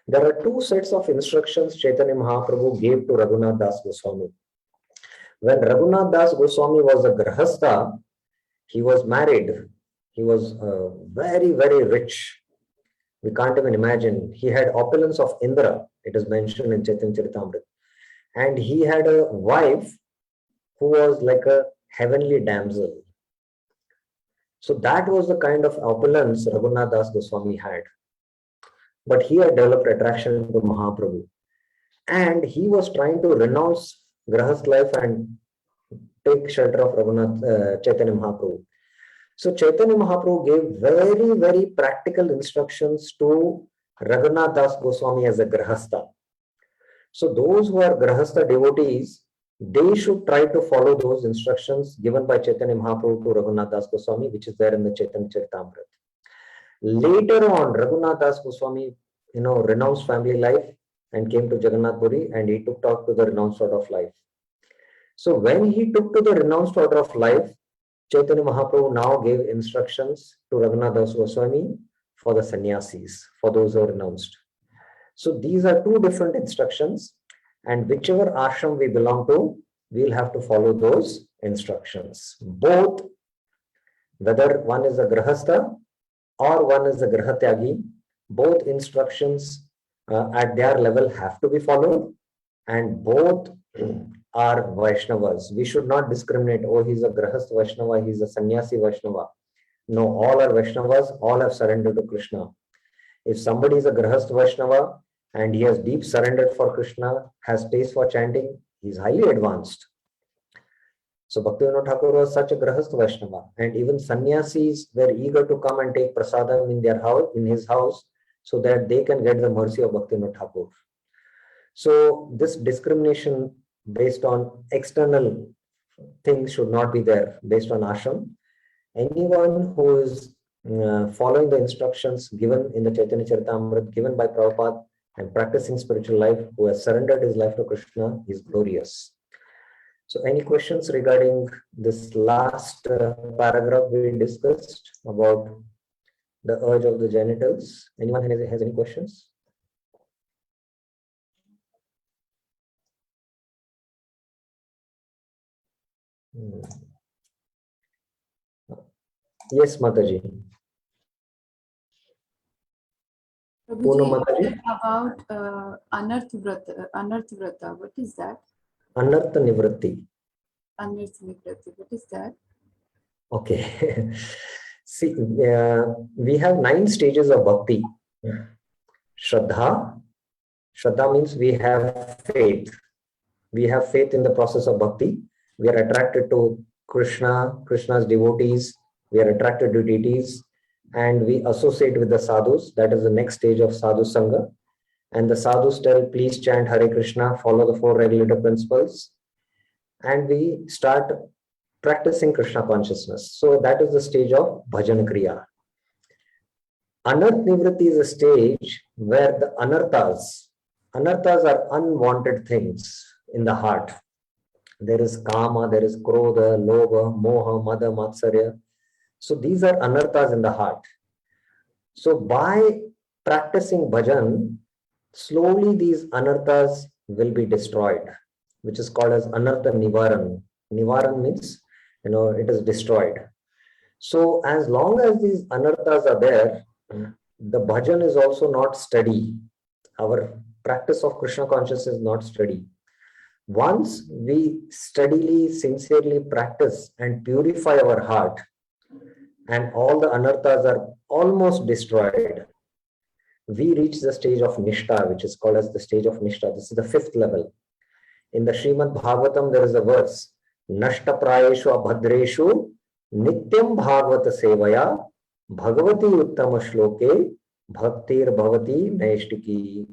There are two sets of instructions Chaitanya Mahaprabhu gave to Raghunath Das Goswami. When Raghunath Das Goswami was a Grahastha, he was married. He was very, very rich. We can't even imagine. He had opulence of Indra. It is mentioned in Chaitanya Charitamrita. And he had a wife who was like a heavenly damsel. So that was the kind of opulence Raghunath Das Goswami had. But he had developed attraction to Mahaprabhu. And he was trying to renounce Grahast life and take shelter of Chaitanya Mahaprabhu. So Chaitanya Mahaprabhu gave very, very practical instructions to Raghunath Das Goswami as a Grahastha. So those who are Grahastha devotees, they should try to follow those instructions given by Chaitanya Mahaprabhu to Raghunath Das Goswami, which is there in the Chaitanya Charitamrita. Later on, Raghunath Das Goswami, renounced family life and came to Jagannath Puri, and he took talk to the renounced order of life. So when he took to the renounced order of life, Chaitanya Mahaprabhu now gave instructions to Raghunath Das Goswami for the sannyasis, for those who are renounced. So these are two different instructions, and whichever ashram we belong to, we'll have to follow those instructions. Both, whether one is a grahastha or one is a grahatyagi, both instructions at their level have to be followed, and both are Vaishnavas. We should not discriminate, oh, he's a grahastha Vaishnava, he's a sannyasi Vaishnava. No, all are Vaishnavas, all have surrendered to Krishna. If somebody is a grahastha Vaishnava and he has deep surrender for Krishna, has taste for chanting, he's highly advanced. So Bhaktivinoda Thakur was such a grahastha Vaishnava, and even sannyasis were eager to come and take prasadam in their house, in his house, so that they can get the mercy of Bhaktivinoda Thakur. So this discrimination based on external things should not be there, based on ashram. Anyone who is following the instructions given in the Chaitanya Charitamrita, given by Prabhupada, and practicing spiritual life, who has surrendered his life to Krishna, is glorious. So any questions regarding this last paragraph we discussed about the urge of the genitals? Anyone has any questions? Yes, Mataji. Prabhuji, about Anarth Vrata, what is that? Anartha Nivritti. Anarth Nivritti, what is that? Okay. See, we have 9 stages of bhakti. Shraddha. Shraddha means we have faith. We have faith in the process of bhakti. We are attracted to Krishna, Krishna's devotees. We are attracted to deities, and we associate with the sadhus. That is the next stage of sadhu sangha. And the sadhus tell, please chant Hare Krishna, follow the 4 regulator principles. And we start practicing Krishna consciousness. So that is the stage of bhajan kriya. Anarth Nivritti is a stage where the anarthas are unwanted things in the heart. There is kama, there is krodha, lobha, moha, mada, matsarya. So these are anarthas in the heart. So by practicing bhajan, slowly these anarthas will be destroyed, which is called as anartha nivaran. Nivaran means, it is destroyed. So as long as these anarthas are there, the bhajan is also not steady. Our practice of Krishna consciousness is not steady. Once we steadily, sincerely practice and purify our heart, and all the anarthas are almost destroyed, we reach the stage of Nishta, which is called as the stage of Nishta. This is the 5th level. In the Srimad Bhagavatam, there is a verse, Nashta prayeshu abhadreshu nityam bhagavata sevaya bhagavati uttama shloke bhaktir bhavati naishtiki.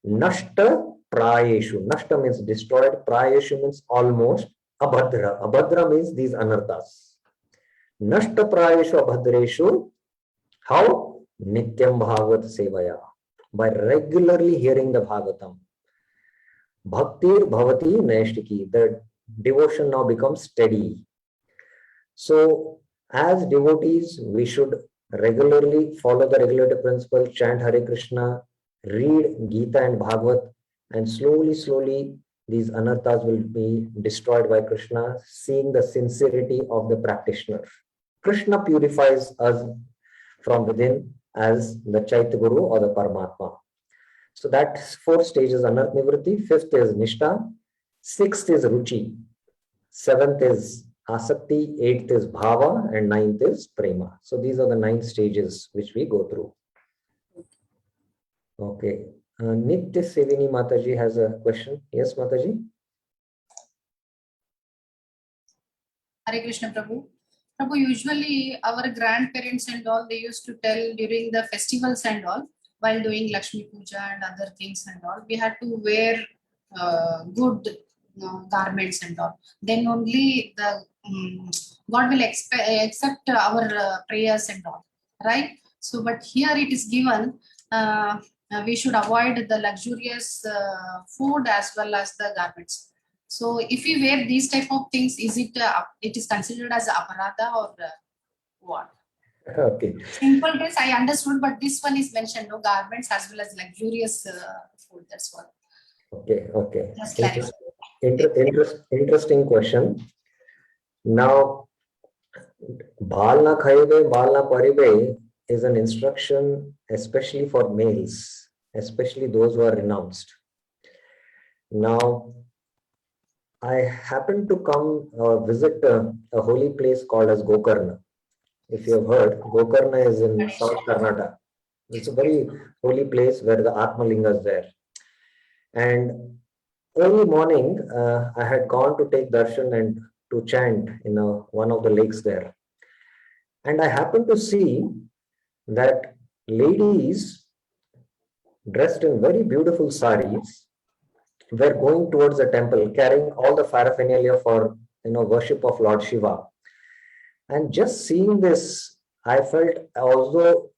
Nashta prayeshu. Nashta means destroyed. Prayeshu means almost. Abhadra. Abhadra means these anarthas. Nashta prayeshu abhadreshu. How? Nityam bhagavata sevaya. By regularly hearing the Bhagavatam. Bhaktir bhavati naishtiki. The devotion now becomes steady. So as devotees, we should regularly follow the regulator principle, chant Hare Krishna, read Gita and Bhagavat, and slowly these anarthas will be destroyed by Krishna, seeing the sincerity of the practitioner. Krishna purifies us from within as the Chaitya Guru or the Paramatma. So that's 4 stages, Anarth Nivritti. 5th is Nishta. 6th is Ruchi. 7th is Asakti. 8th is Bhava. And 9th is Prema. So these are the 9 stages which we go through. Okay. Nitya Sevini Mataji has a question. Yes, Mataji? Hare Krishna Prabhu. Prabhu, usually our grandparents and all, they used to tell during the festivals and all, while doing Lakshmi Puja and other things and all, we had to wear good garments and all. Then only the God will accept our prayers and all, right? So, but here it is given we should avoid the luxurious food as well as the garments. So, if we wear these type of things, is it it is considered as aparadha or what? Okay. Simple dress I understood, but this one is mentioned, no garments as well as luxurious food. That's what. Okay. Okay. Just clarify. Interesting question. Now, Bal na khaibe, bal na paribe is an instruction, especially for males, especially those who are renounced. Now, I happened to come visit a holy place called as Gokarna. If you have heard, Gokarna is in South Karnataka. It's a very holy place where the Atmalinga is there. And early morning, I had gone to take darshan and to chant in one of the lakes there. And I happened to see that ladies dressed in very beautiful saris were going towards the temple, carrying all the paraphernalia for worship of Lord Shiva. And just seeing this, I felt also,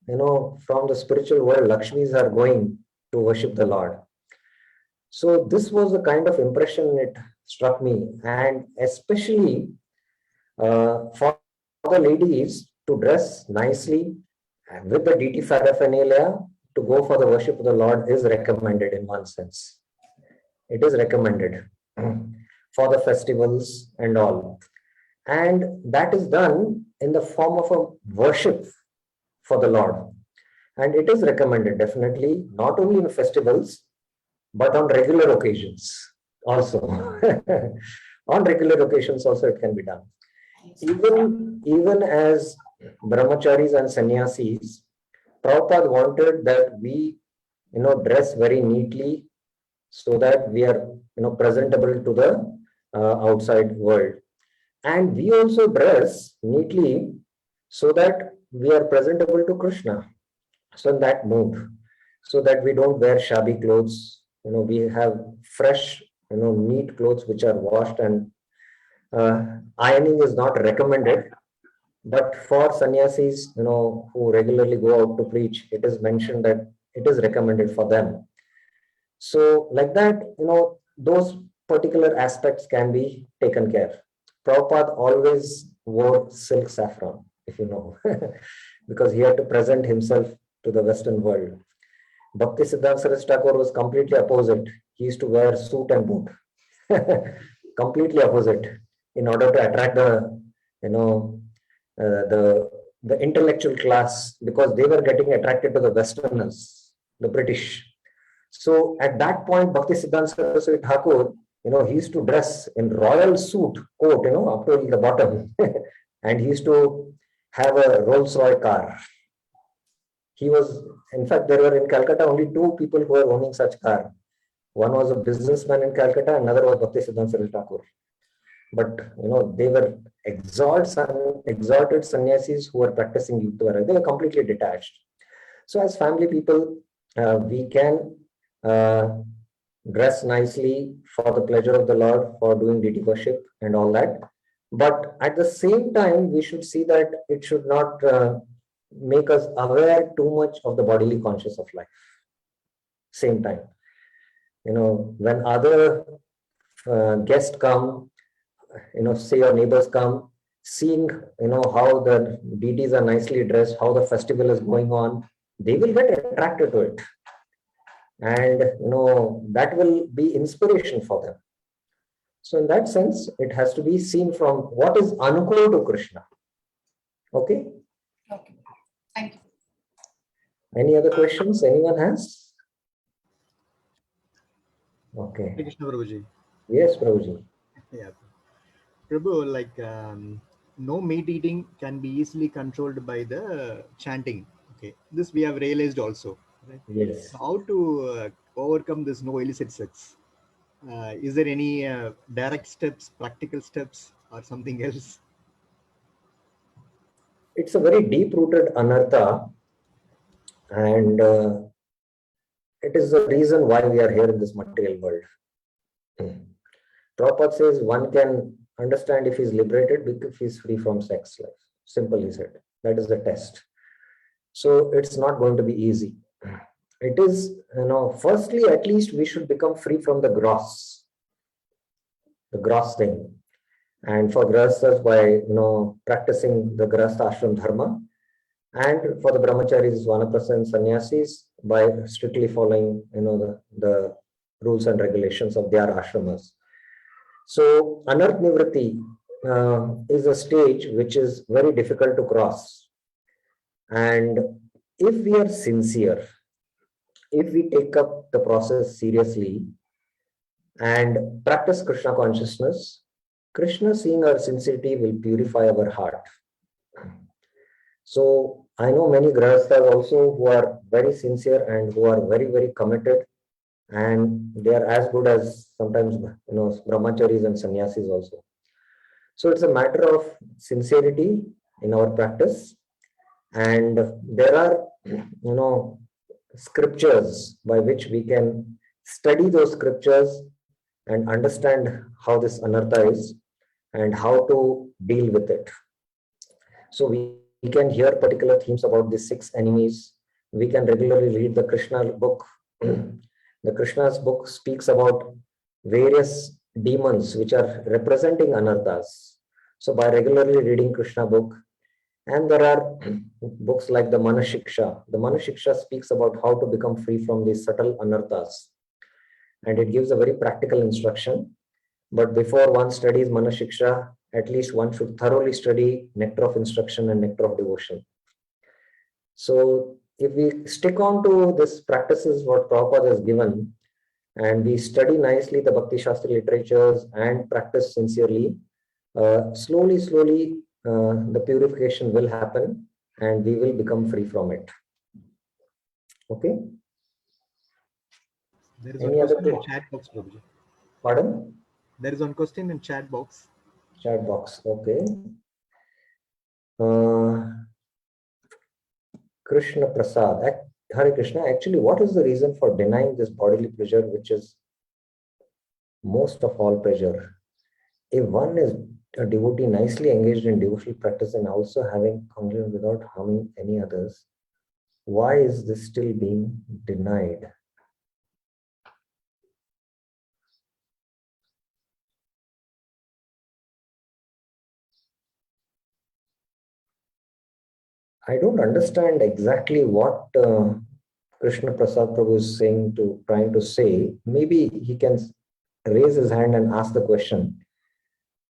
from the spiritual world, Lakshmis are going to worship the Lord. So this was the kind of impression it struck me, and especially for the ladies to dress nicely with the deity paraphernalia to go for the worship of the Lord is recommended in one sense. It is recommended for the festivals and all. And that is done in the form of a worship for the Lord. And it is recommended definitely, not only in festivals, but on regular occasions also. On regular occasions also it can be done. Even as brahmacharis and sannyasis, Prabhupada wanted that we, dress very neatly so that we are, presentable to the outside world. And we also dress neatly so that we are presentable to Krishna. So in that mood, so that we don't wear shabby clothes, we have fresh, neat clothes which are washed, and ironing is not recommended. But for sannyasis, who regularly go out to preach, it is mentioned that it is recommended for them. So like that, those particular aspects can be taken care. Prabhupada always wore silk saffron, if you know, because he had to present himself to the Western world. Bhakti Siddhanta Saraswati Thakur was completely opposite. He used to wear suit and boot, completely opposite, in order to attract the, the intellectual class, because they were getting attracted to the Westerners, the British. So at that point, Bhakti Siddhanta Saraswati Thakur, he used to dress in royal suit, coat, up to the bottom, and he used to have a Rolls-Royce car. He was, in fact, there were in Calcutta only two people who were owning such car. One was a businessman in Calcutta, another was Bhakti Siddhanta Saraswati Thakur. But, they were exalted sannyasis who were practicing Yuktavara. They were completely detached. So as family people, we can dress nicely for the pleasure of the Lord, for doing deity worship and all that. But at the same time, we should see that it should not make us aware too much of the bodily conscious of life. Same time, when other guests come, say your neighbors come, seeing, how the deities are nicely dressed, how the festival is going on, they will get attracted to it. And, that will be inspiration for them. So in that sense, it has to be seen from what is anukul to Krishna. Okay? Okay. Thank you. Any other questions anyone has? Okay. Krishna Prabhuji. Yes, Prabhuji. Yeah. Prabhu, like no meat eating can be easily controlled by the chanting. Okay, this we have realized also. Right? Yes. How to overcome this no illicit sex? Is there any direct steps, practical steps, or something else? It's a very deep-rooted anartha, and it is the reason why we are here in this material world. Prabhupada says one can understand if he's liberated if he's free from sex life. Simple, he said. That is the test. So it's not going to be easy. It is, firstly, at least we should become free from the gross thing. And for grahasthas, by practicing the grahastha ashram dharma, and for the brahmacharis, vanaprastha and sannyasis, by strictly following the rules and regulations of their ashramas. So anarth nivritti is a stage which is very difficult to cross. And if we are sincere, if we take up the process seriously and practice Krishna consciousness, Krishna, seeing our sincerity, will purify our heart. So I know many grahasthas also who are very sincere and who are very, very committed, and they are as good as sometimes brahmacharis and sannyasis also. So it's a matter of sincerity in our practice, and there are scriptures by which we can study those scriptures and understand how this anartha is and how to deal with it. So we can hear particular themes about the 6 enemies. We can regularly read the Krishna book. The Krishna's book speaks about various demons which are representing anarthas. So by regularly reading Krishna book, and there are books like the Manashiksha. The Manashiksha speaks about how to become free from these subtle anarthas. And it gives a very practical instruction. But before one studies Manashiksha, at least one should thoroughly study Nectar of Instruction and Nectar of Devotion. So if we stick on to this practices what Prabhupada has given, and we study nicely the Bhakti Shastra literatures and practice sincerely, slowly, the purification will happen and we will become free from it. Okay? There is Any one other question in chat box, Prabhuji. Pardon? There is one question in chat box. Chat box, okay. Krishna Prasad, Hare Krishna, actually, what is the reason for denying this bodily pleasure, which is most of all pleasure? If one is a devotee nicely engaged in devotional practice and also having congruence without harming any others, why is this still being denied? I don't understand exactly what Krishna Prasad Prabhu is trying to say. Maybe he can raise his hand and ask the question.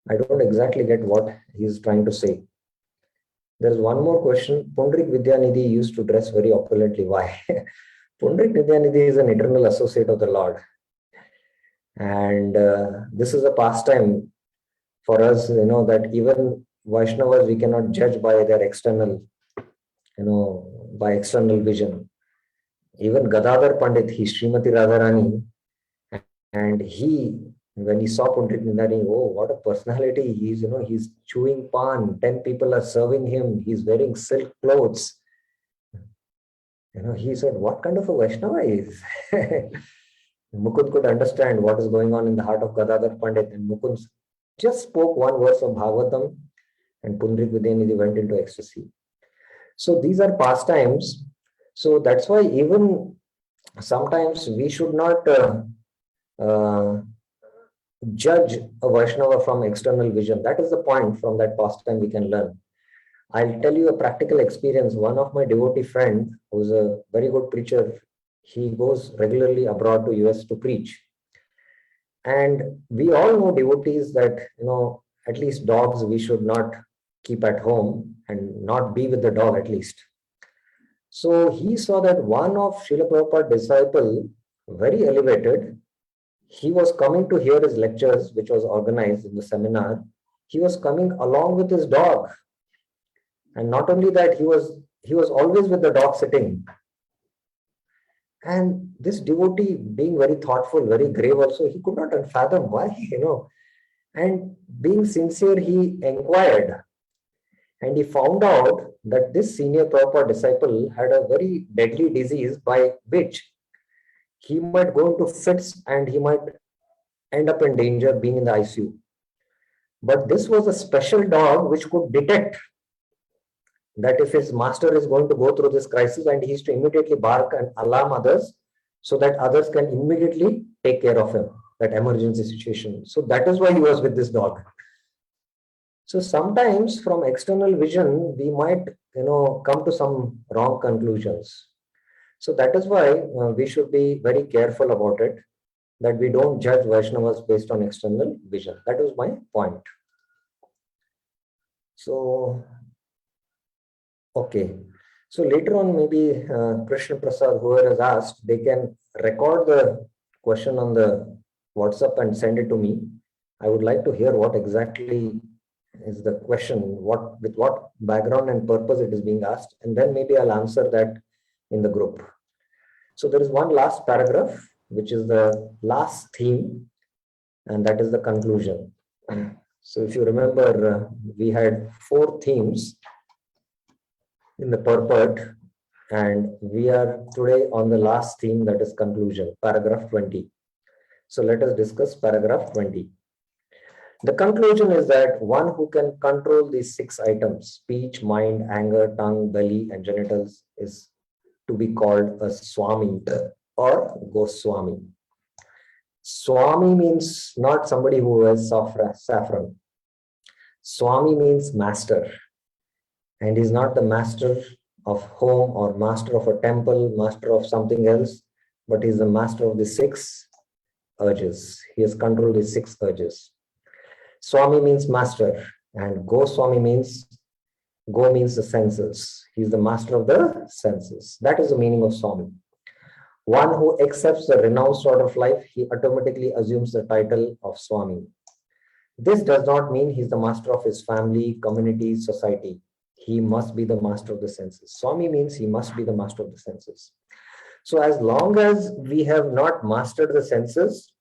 I don't exactly get what he's trying to say. There's one more question. Pundrik Vidyanidhi used to dress very opulently. Why? Pundrik Vidyanidhi is an eternal associate of the Lord. And this is a pastime for us, that even Vaishnavas, we cannot judge by their external, by external vision. Even Gadadhar Pandit, he Srimati Radharani, and when he saw Pundrik Vidyanidhi, oh, what a personality. He's chewing pan, 10 people are serving him, he's wearing silk clothes. He said, what kind of a Vaishnava is? Mukund could understand what is going on in the heart of Gadadhar Pandit, and Mukund just spoke one verse of Bhagavatam, and Pundrik Vidyanidhi went into ecstasy. So these are pastimes. So that's why even sometimes we should not judge a Vaishnava from external vision. That is the point. From that pastime we can learn. I'll tell you a practical experience. One of my devotee friend, who's a very good preacher, he goes regularly abroad to US to preach. And we all know devotees that, at least dogs we should not keep at home and not be with the dog at least. So he saw that one of Srila Prabhupada's disciple, very elevated, he was coming to hear his lectures, which was organized in the seminar. He was coming along with his dog. And not only that, he was always with the dog sitting. And this devotee, being very thoughtful, very grave also, he could not fathom why, And being sincere, he inquired. And he found out that this senior Prabhupada disciple had a very deadly disease by which he might go into fits and he might end up in danger being in the ICU. But this was a special dog which could detect that if his master is going to go through this crisis, and he is to immediately bark and alarm others so that others can immediately take care of him, that emergency situation. So that is why he was with this dog. So sometimes from external vision, we might, come to some wrong conclusions. So that is why we should be very careful about it, that we don't judge Vaishnavas based on external vision. That is my point. So, okay. So later on, maybe Krishna Prasad, whoever has asked, they can record the question on the WhatsApp and send it to me. I would like to hear what exactly is the question, with what background and purpose it is being asked, and then maybe I'll answer that in the group. So there is one last paragraph, which is the last theme, and that is the conclusion. So if you remember, we had 4 themes in the purport, and we are today on the last theme, that is conclusion, paragraph 20. So let us discuss paragraph 20. The conclusion is that one who can control these 6 items, speech, mind, anger, tongue, belly, and genitals, is to be called a Swami or Goswami. Swami means not somebody who wears saffron. Swami means master. And he's not the master of home or master of a temple, master of something else, but he's the master of the 6 urges. He has controlled the 6 urges. Swami means master, and Goswami means, Go means the senses. He's the master of the senses. That is the meaning of Swami. One who accepts the renounced order of life, he automatically assumes the title of Swami. This does not mean he's the master of his family, community, society. He must be the master of the senses. Swami means he must be the master of the senses. So as long as we have not mastered the senses,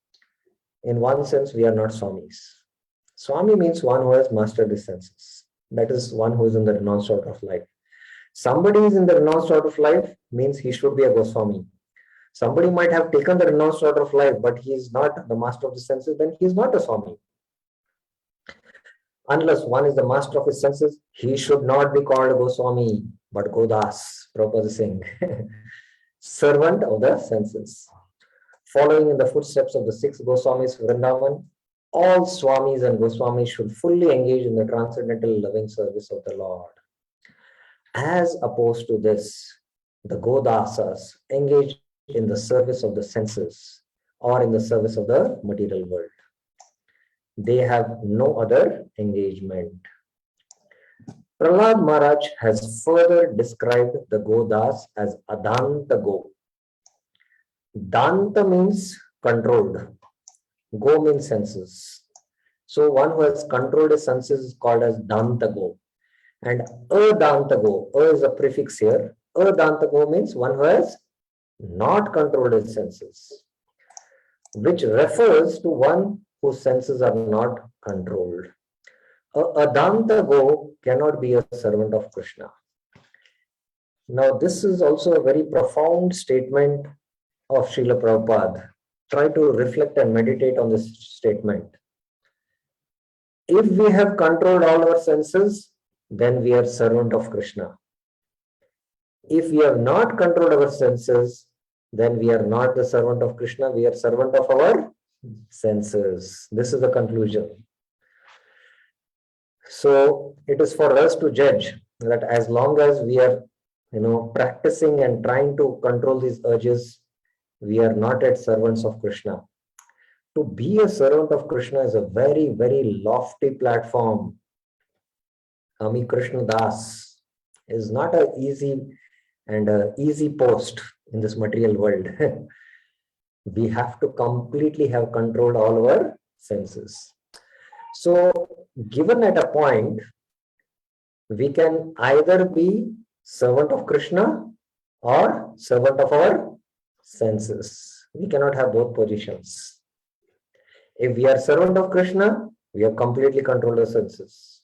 in one sense, we are not Swamis. Swami means one who has mastered the senses. That is one who is in the renounced order of life. Somebody is in the renounced order of life means he should be a Goswami. Somebody might have taken the renounced order of life, but he is not the master of the senses, then he is not a Swami. Unless one is the master of his senses, he should not be called a Goswami, but Godas, Prabhupada is saying. Servant of the senses. Following in the footsteps of the 6 Goswamis of Vrindavan, all Swamis and Goswamis should fully engage in the transcendental loving service of the Lord. As opposed to this, the Godasas engage in the service of the senses or in the service of the material world. They have no other engagement. Prahlad Maharaj has further described the Godas as Adanta Go. Danta means controlled. Go means senses. So one who has controlled his senses is called as Danta Go. And Adanta Go, is a prefix here. Adanta Go means one who has not controlled his senses, which refers to one whose senses are not controlled. Adanta Go cannot be a servant of Krishna. Now, this is also a very profound statement of Srila Prabhupada. Try to reflect and meditate on this statement. If we have controlled all our senses, then we are servant of Krishna. If we have not controlled our senses, then we are not the servant of Krishna, we are servant of our senses. This is the conclusion. So it is for us to judge that as long as we are, practicing and trying to control these urges, we are not yet servants of Krishna. To be a servant of Krishna is a very, very lofty platform. Ami Krishna Das is not an easy post in this material world. We have to completely have controlled all our senses. So, given at a point, we can either be servant of Krishna or servant of our senses. We cannot have both positions. If we are servant of Krishna, we have completely controlled our senses.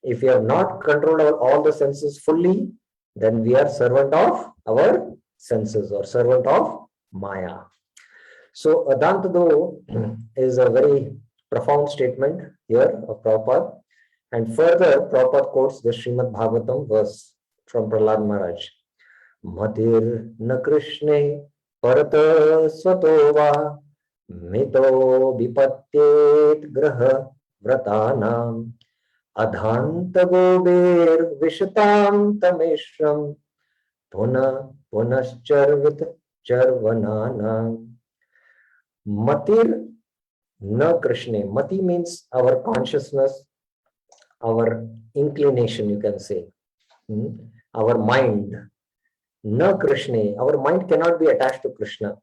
If we have not controlled all the senses fully, then we are servant of our senses or servant of Maya. So Adantado is a very profound statement here of Prabhupada. And further, Prabhupada quotes the Srimad Bhagavatam verse from Prahlad Maharaj. Matir na Krishne parata svatova mito vipatyet graha vratanam adhanta gobir vishatam tameshram puna punascharvit charvananam. Matir na Krishne. Mati means our consciousness, our inclination, you can say, our mind. Na Krishna, our mind cannot be attached to Krishna.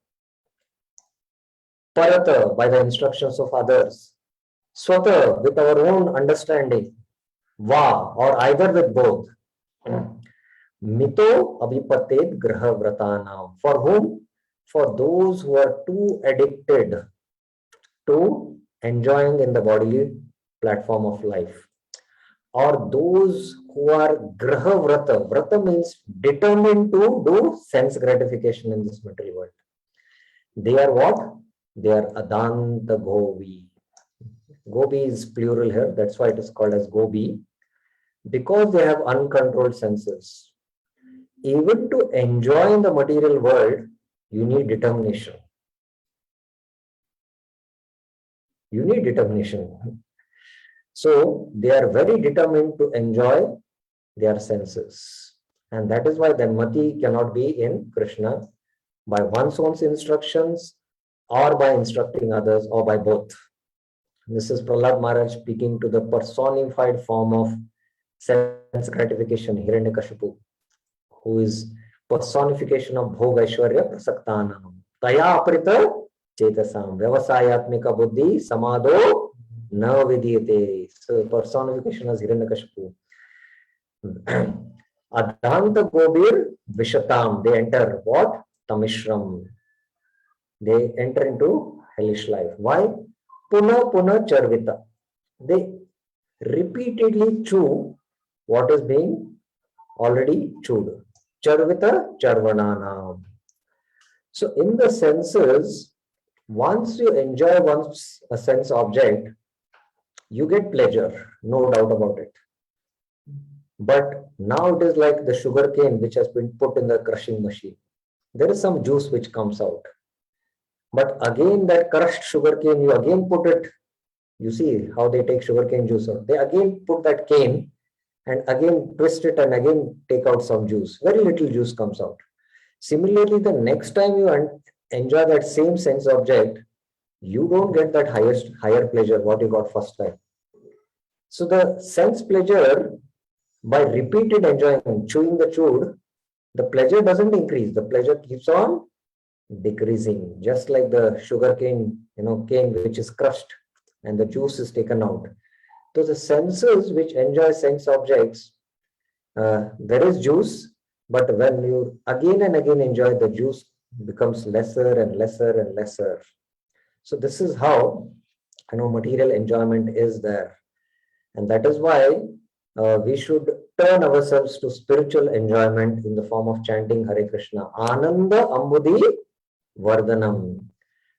Parata, by the instructions of others. Swata, with our own understanding. Va, or either with both. Mito abhipatet graha vratanam. For whom? For those who are too addicted to enjoying in the bodily platform of life, or those who are graha vrata. Vrata means determined to do sense gratification in this material world. They are what? They are adanta gobi. Gobi is plural here, that's why it is called as gobi, because they have uncontrolled senses. Even to enjoy in the material world, you need determination. You need determination. So they are very determined to enjoy their senses. And that is why then Mati cannot be in Krishna by one's own instructions or by instructing others or by both. This is Prahlad Maharaj speaking to the personified form of sense gratification, Hiranyakashipu, who is personification of Bhoga Aishwarya Prasaktanam. Taya aprita chetasam vyavasayatmika buddhi samado na vidyate. So personification as Hiranyakashipu. Adhanta gobir vishatam. They enter what? Tamishram. They enter into hellish life. Why? Puna puna charvita. They repeatedly chew what is being already chewed. Charvita charvananam. So in the senses, once you enjoy a sense object, you get pleasure, no doubt about it. But now it is like the sugar cane which has been put in the crushing machine. There is some juice which comes out. But again, that crushed sugar cane, you again put it, you see how they take sugar cane juice out. They again put that cane and again twist it and again take out some juice. Very little juice comes out. Similarly, the next time you enjoy that same sense object, you don't get that higher pleasure what you got first time. So the sense pleasure, by repeated enjoyment, chewing the chewed, the pleasure doesn't increase. The pleasure keeps on decreasing, just like the sugar cane, cane which is crushed and the juice is taken out. So the senses which enjoy sense objects, there is juice, but when you again and again enjoy, the juice becomes lesser and lesser and lesser. So this is how material enjoyment is there, and that is why we should turn ourselves to spiritual enjoyment in the form of chanting Hare Krishna. Ananda Ambudhi Vardhanam.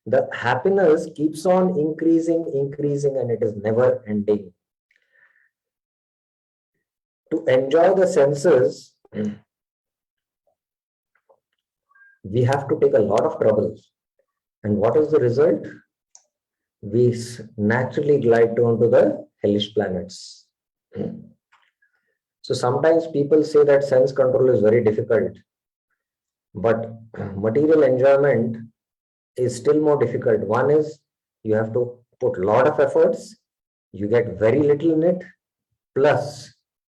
The happiness keeps on increasing, and it is never ending. To enjoy the senses, we have to take a lot of trouble. And what is the result? We naturally glide onto the hellish planets. So sometimes people say that sense control is very difficult, but material enjoyment is still more difficult. One is you have to put a lot of efforts, you get very little in it, plus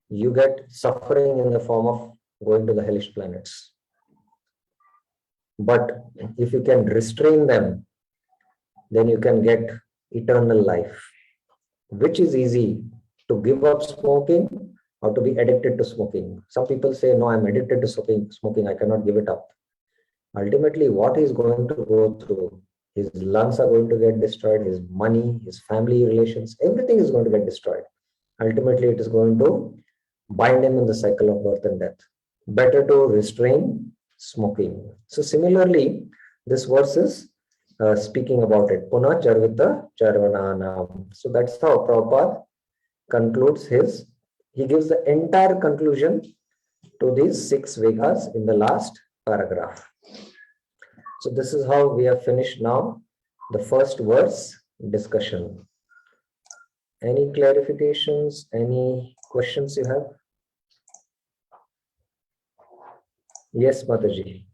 you get suffering in the form of going to the hellish planets. But if you can restrain them, then you can get eternal life, which is easy, to give up smoking or to be addicted to smoking. Some people say, no, I'm addicted to smoking, I cannot give it up. Ultimately, what he's going to go through, his lungs are going to get destroyed, his money, his family relations, everything is going to get destroyed. Ultimately, it is going to bind him in the cycle of birth and death. Better to restrain smoking. So similarly, this verse is speaking about it. Puna Charvita Charvananam. So that's how Prabhupada concludes he gives the entire conclusion to these 6 Vedas in the last paragraph. So this is how we have finished now the first verse discussion. Any clarifications, any questions you have? Yes, Mataji.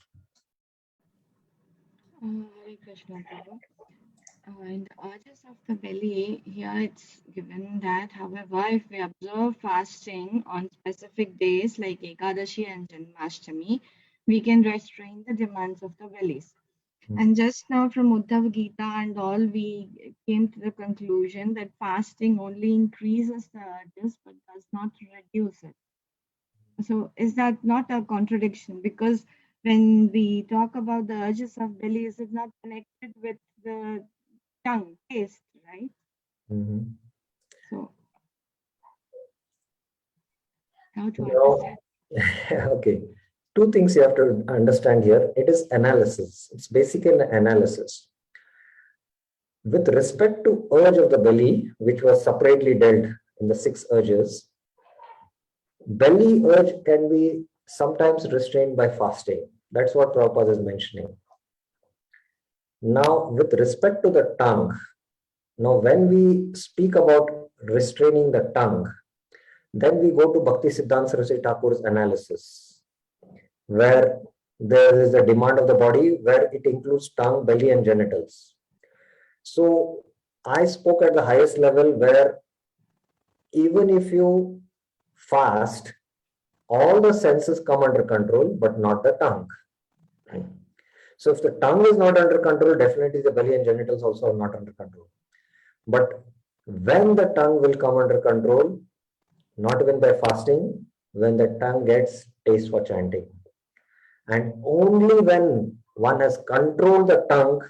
Hare Krishna, Prabhu. In the urges of the belly, here it's given that, however, if we observe fasting on specific days like Ekadashi and Janmashtami, we can restrain the demands of the bellies. And just now from Uddhav Gita and all, we came to the conclusion that fasting only increases the urges but does not reduce it. So is that not a contradiction? Because when we talk about the urges of belly, is it not connected with the tongue, taste, right? Mm-hmm. So how to Now, understand? okay. 2 things you have to understand here. It is analysis. It's basically an analysis. With respect to urge of the belly, which was separately dealt in the 6 urges, belly urge can be sometimes restrained by fasting. That's what Prabhupada is mentioning. Now, with respect to the tongue, now when we speak about restraining the tongue, then we go to Bhakti Siddhanta Saraswati Thakur's analysis, where there is a demand of the body, where it includes tongue, belly, and genitals. So I spoke at the highest level, where even if you fast, all the senses come under control, but not the tongue. So if the tongue is not under control, definitely the belly and genitals also are not under control. But when the tongue will come under control, not even by fasting, when the tongue gets taste for chanting. And only when one has controlled the tongue,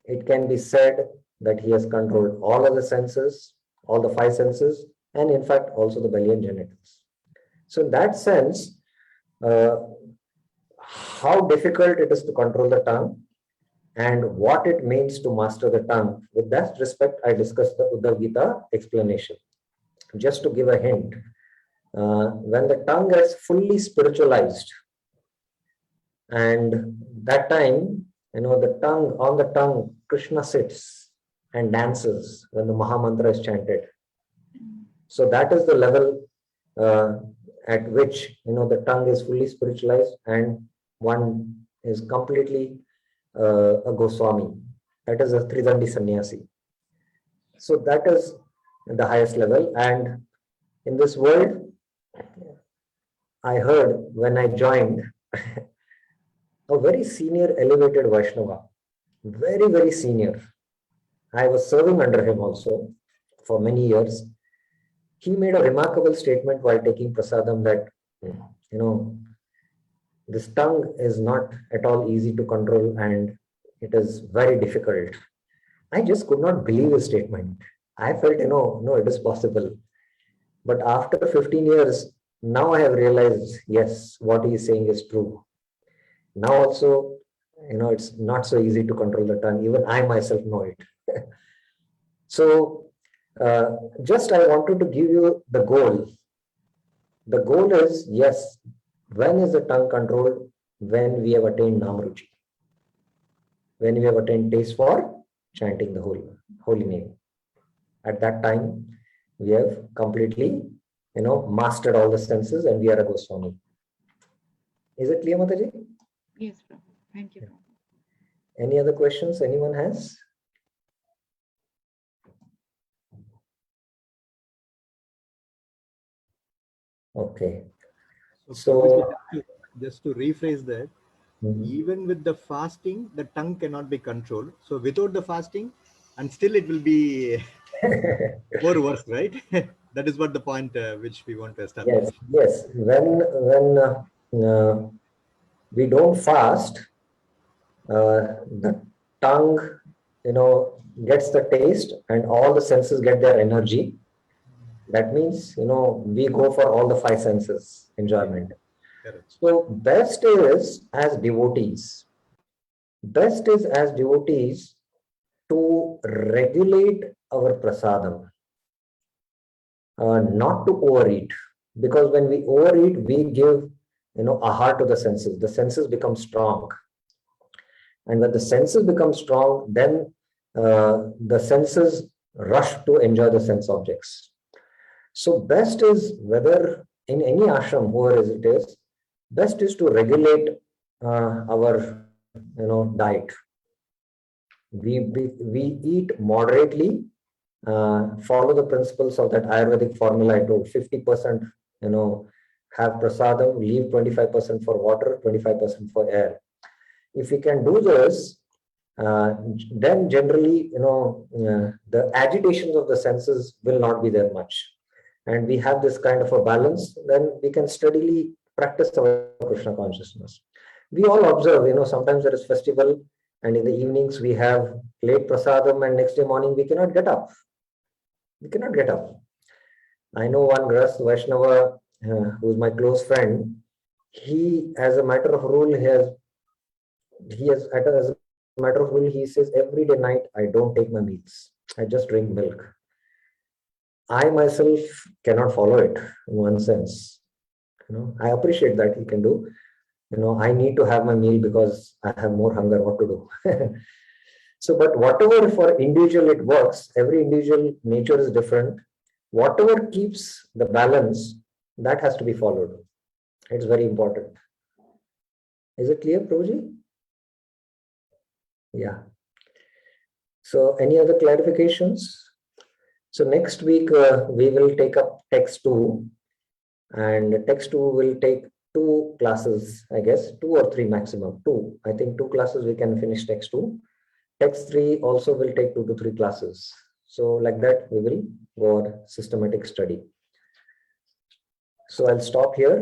it can be said that he has controlled all of the senses, all the 5 senses, and in fact also the belly and genitals. So in that sense, how difficult it is to control the tongue and what it means to master the tongue. With that respect, I discussed the Uddhav Gita explanation. Just to give a hint, when the tongue gets fully spiritualized, and that time, on the tongue, Krishna sits and dances when the Maha Mantra is chanted. So that is the level at which, the tongue is fully spiritualized and one is completely a Goswami. That is a Tridandi Sannyasi. So that is the highest level. And in this world, I heard when I joined, a very senior elevated Vaishnava, very, very senior. I was serving under him also for many years. He made a remarkable statement while taking prasadam that, this tongue is not at all easy to control and it is very difficult. I just could not believe his statement. I felt, no, it is possible. But after 15 years, now I have realized, yes, what he is saying is true. Now also, it's not so easy to control the tongue. Even I myself know it. So, just I wanted to give you the goal. The goal is, yes, when is the tongue controlled? When we have attained Namruchi. When we have attained taste for chanting the holy name. At that time, we have completely, mastered all the senses and we are a Goswami. Is it clear, Mataji? Yes, Prabhu. Thank you, Prabhu. Any other questions anyone has? Okay. So just to rephrase that, even with the fasting, the tongue cannot be controlled. So without the fasting, and still it will be more worse, right? That is what the point which we want to establish. Yes. When we don't fast, the tongue, gets the taste and all the senses get their energy. That means, we go for all the 5 senses enjoyment. Correct. So best is as devotees, Best is as devotees to regulate our prasadam, not to overeat, because when we overeat, we give ahar to the senses. The senses become strong, and when the senses become strong, then the senses rush to enjoy the sense objects. So best is, whether in any ashram, whoever it is, best is to regulate our diet. We eat moderately, follow the principles of that Ayurvedic formula I told. 50% have prasadam, leave 25% for water, 25% for air. If we can do this, then generally the agitations of the senses will not be there much, and we have this kind of a balance. Then we can steadily practice our Krishna consciousness. We all observe, sometimes there is festival, and in the evenings we have late prasadam, and next day morning we cannot get up. I know one Grahastha Vaishnava who is my close friend. He, as a matter of rule, as a matter of rule, he says every day night I don't take my meals. I just drink milk. I myself cannot follow it in one sense. I appreciate that he can do. I need to have my meal because I have more hunger. What to do? So, but whatever for individual it works, every individual nature is different. Whatever keeps the balance, that has to be followed. It's very important. Is it clear, Prabhuji? Yeah. So, any other clarifications? So, next week we will take up text 2, and text 2 will take 2 classes, I guess, 2 or 3 maximum. 2. I think 2 classes we can finish text 2. Text 3 also will take 2 to 3 classes. So like that, we will go on systematic study. So I'll stop here.